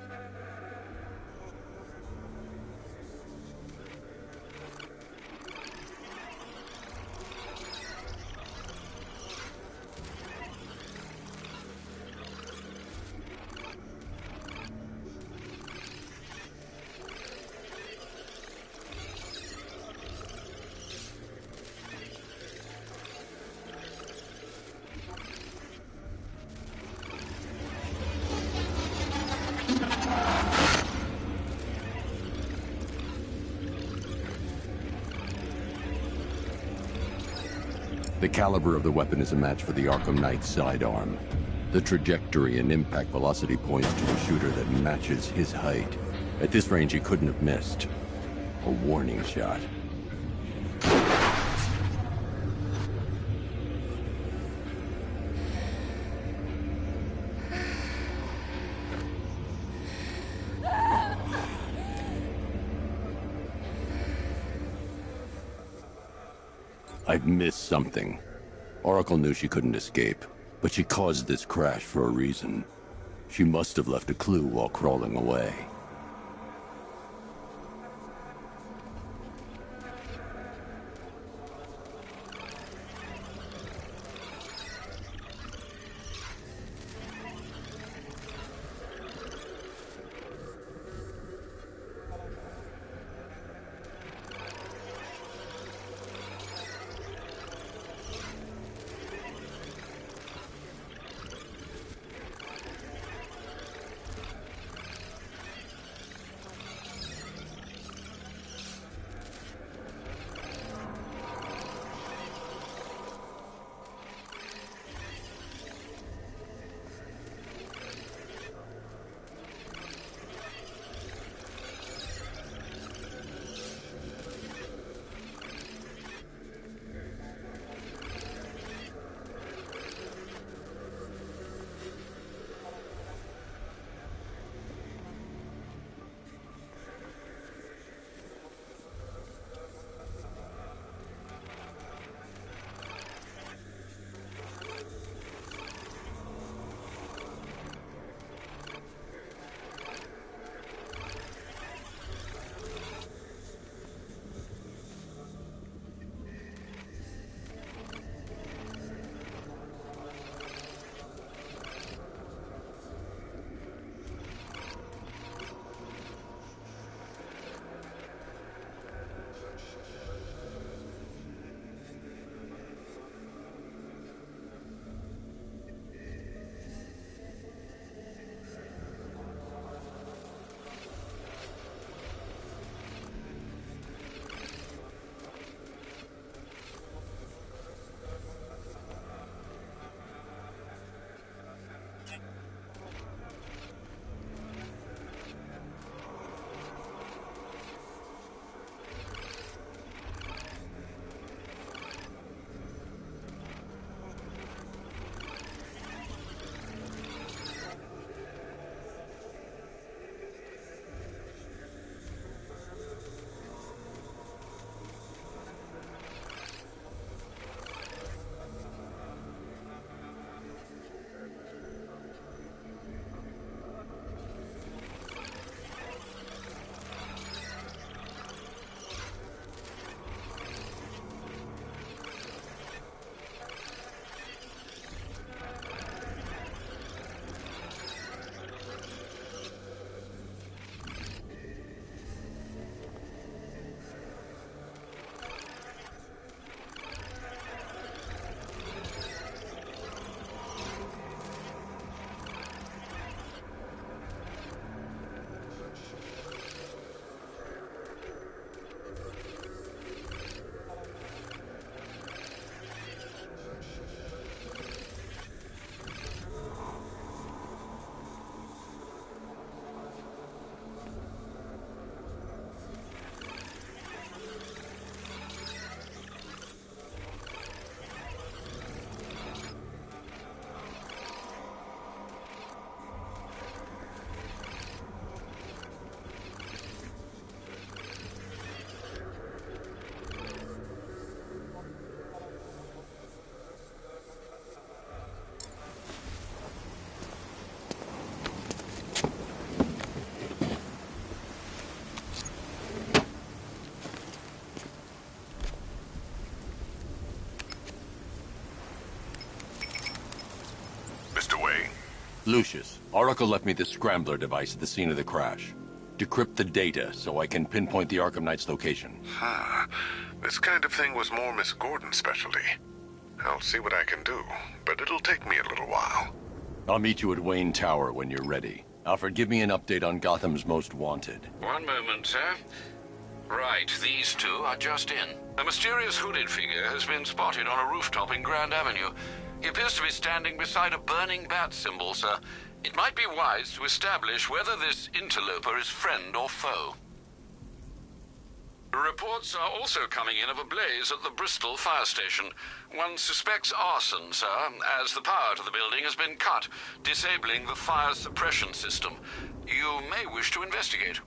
The caliber of the weapon is a match for the Arkham Knight's sidearm. The trajectory and impact velocity points to a shooter that matches his height. At this range, he couldn't have missed. A warning shot. I've missed something. Oracle knew she couldn't escape, but she caused this crash for a reason. She must have left a clue while crawling away. Lucius, Oracle left me the scrambler device at the scene of the crash. Decrypt the data so I can pinpoint the Arkham Knight's location.
This kind of thing was more Miss Gordon's specialty. I'll see what I can do, but it'll take me a little while.
I'll meet you at Wayne Tower when you're ready. Alfred, give me an update on Gotham's Most Wanted.
One moment, sir. Right, these two are just in. A mysterious hooded figure has been spotted on a rooftop in Grand Avenue. He appears to be standing beside a burning bat symbol, sir. It might be wise to establish whether this interloper is friend or foe. Reports are also coming in of a blaze at the Bristol fire station. One suspects arson, sir, as the power to the building has been cut, disabling the fire suppression system. You may wish to investigate.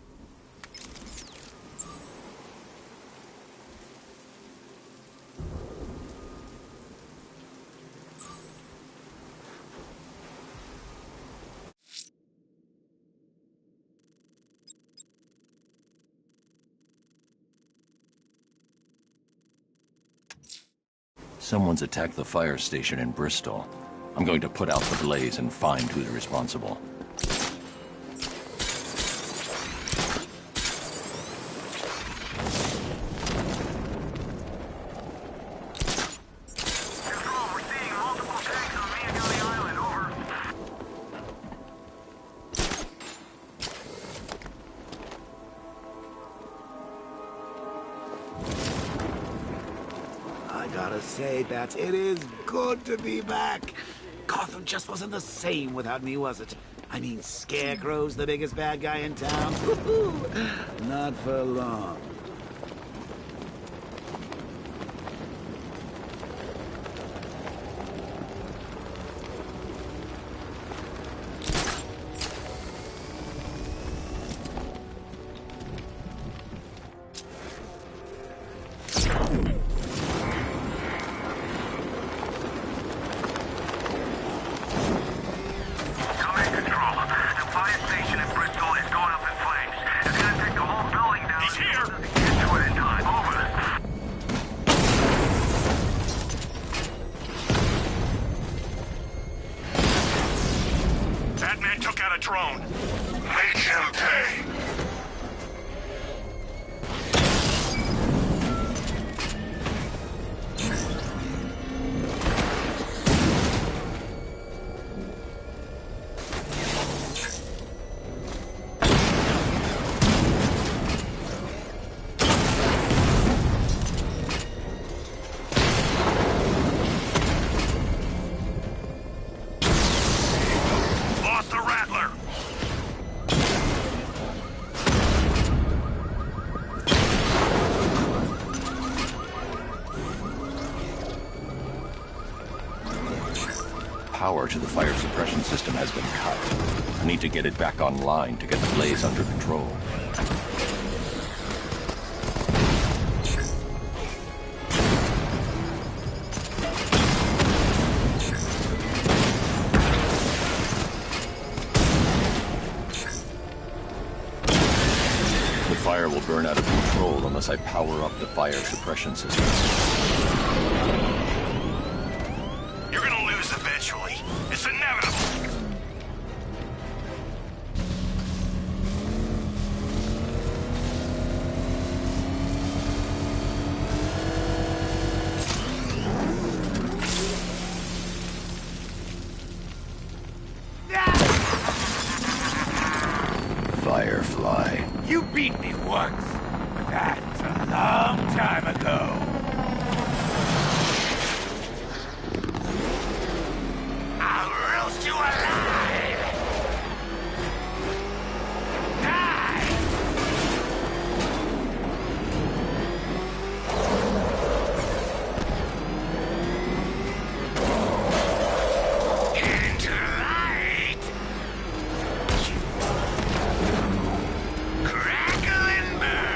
Someone's attacked the fire station in Bristol. I'm going to put out the blaze and find who's responsible.
Say, Bats, it is good to be back. Gotham just wasn't the same without me, was it? I mean, Scarecrow's the biggest bad guy in town. Not for long.
Power to the fire suppression system has been cut. I need to get it back online to get the blaze under control. The fire will burn out of control unless I power up the fire suppression system.
It's inevitable!
Firefly.
You beat me once, but that's a long time ago.
You alive! Die! Into light! Crackle and burn!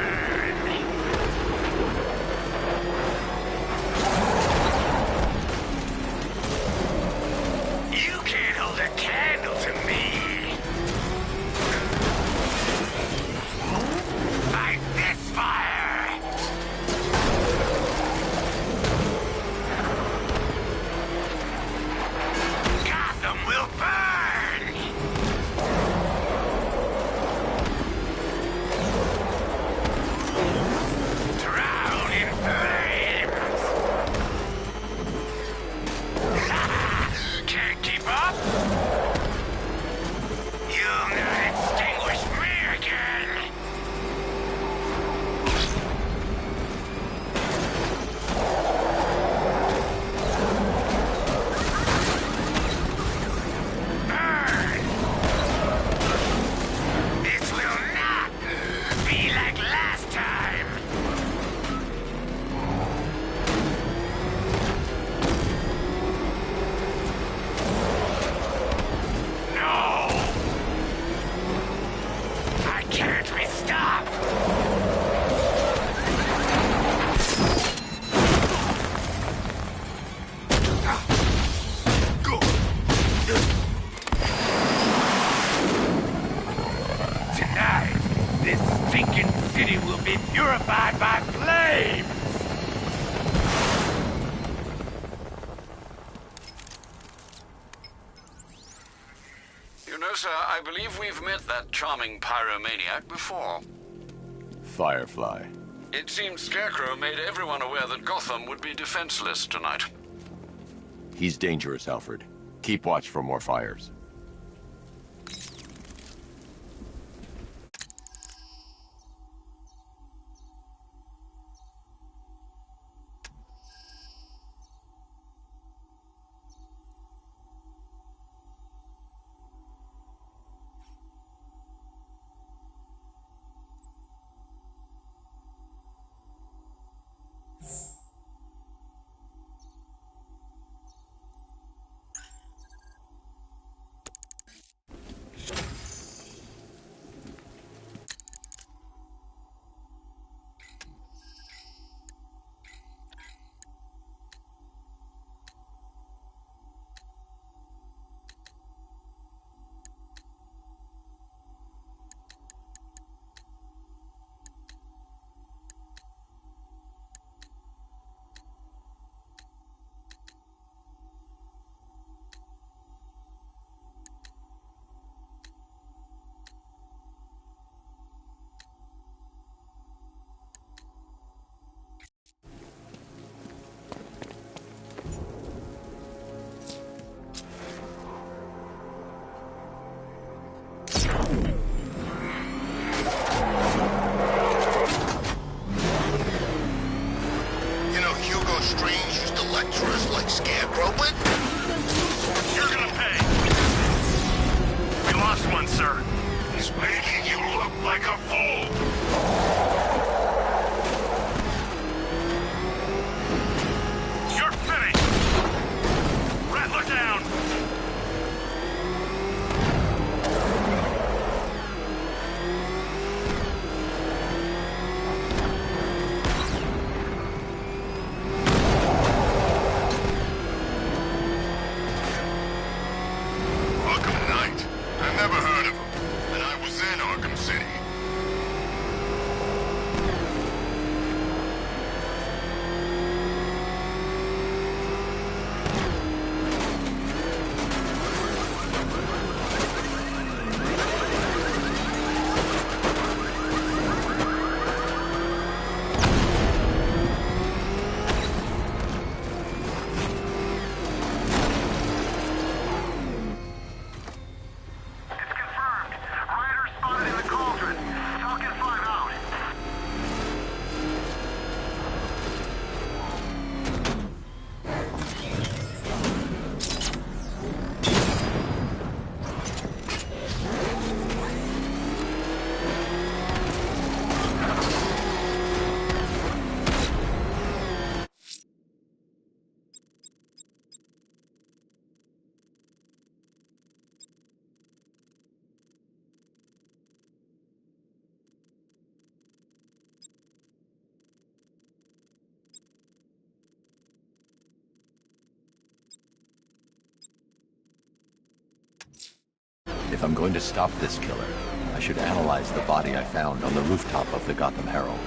I believe we've met that charming pyromaniac before.
Firefly.
It seems Scarecrow made everyone aware that Gotham would be defenseless tonight.
He's dangerous, Alfred. Keep watch for more fires.
Strange used to lecture us like Scarecrow would?
You're gonna pay. We lost one, sir. He's making you look like a fool. You're finished. Rattler down.
Arkham City.
If I'm going to stop this killer, I should analyze the body I found on the rooftop of the Gotham Herald.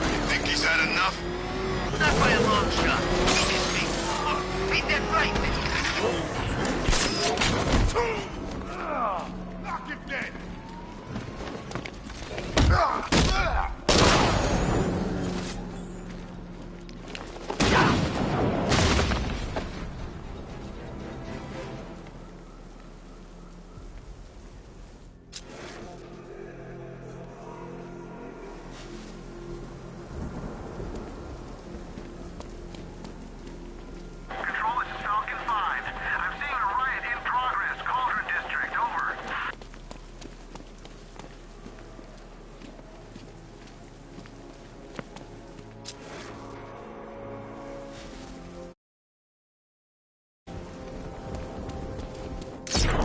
You think he's had enough?
Not by a long shot. Ain't that right,
Knock him dead.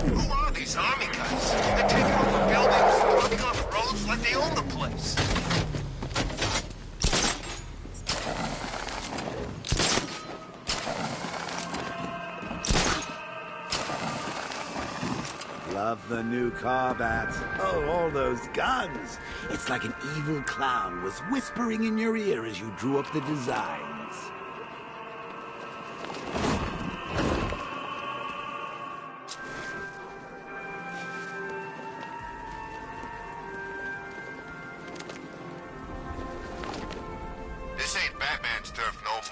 Who are these army guys? They're taking over buildings, blocking off roads like they own the place.
Love the new car bats. Oh, all those guns. It's like an evil clown was whispering in your ear as you drew up the designs.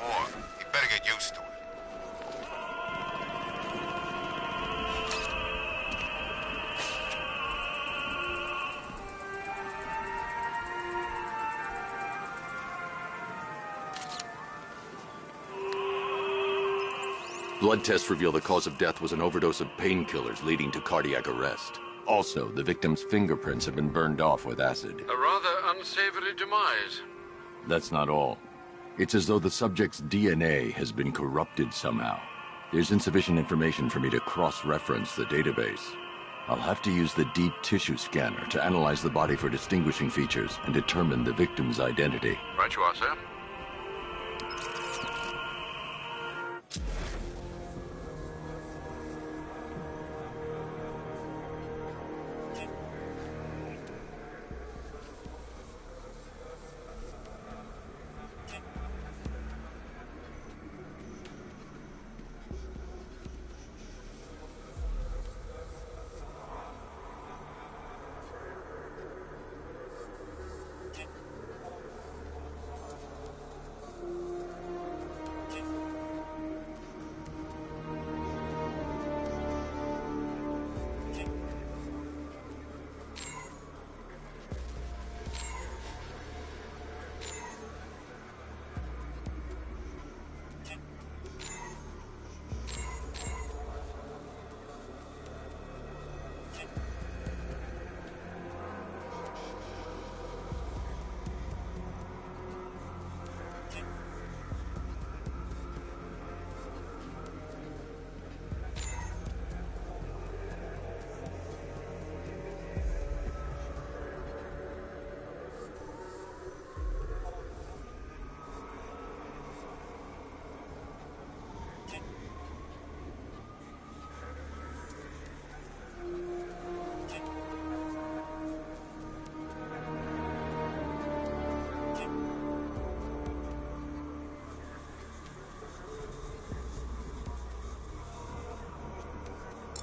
before. He better get used to it.
Blood tests reveal the cause of death was an overdose of painkillers leading to cardiac arrest. Also, the victim's fingerprints have been burned off with acid.
A rather unsavory demise.
That's not all. It's as though the subject's DNA has been corrupted somehow. There's insufficient information for me to cross-reference the database. I'll have to use the deep tissue scanner to analyze the body for distinguishing features and determine the victim's identity.
Right you are, sir.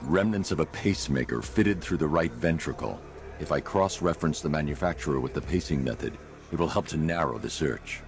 Remnants of a pacemaker fitted through the right ventricle. If I cross-reference the manufacturer with the pacing method, it will help to narrow the search.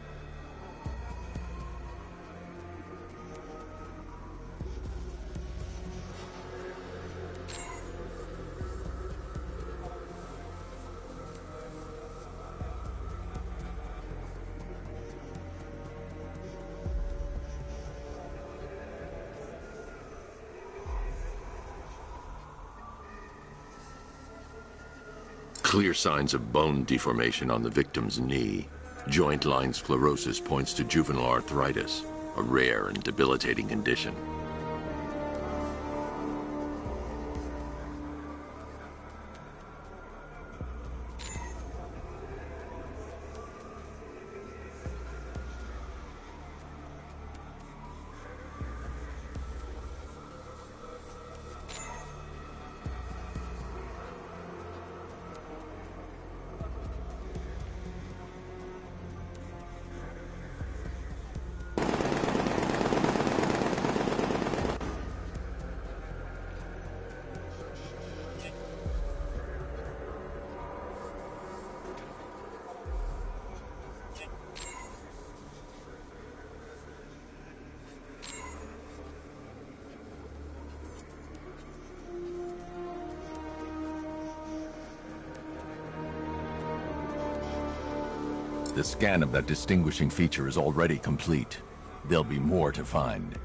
Clear signs of bone deformation on the victim's knee. Joint line sclerosis points to juvenile arthritis, a rare and debilitating condition. The scan of that distinguishing feature is already complete. There'll be more to find.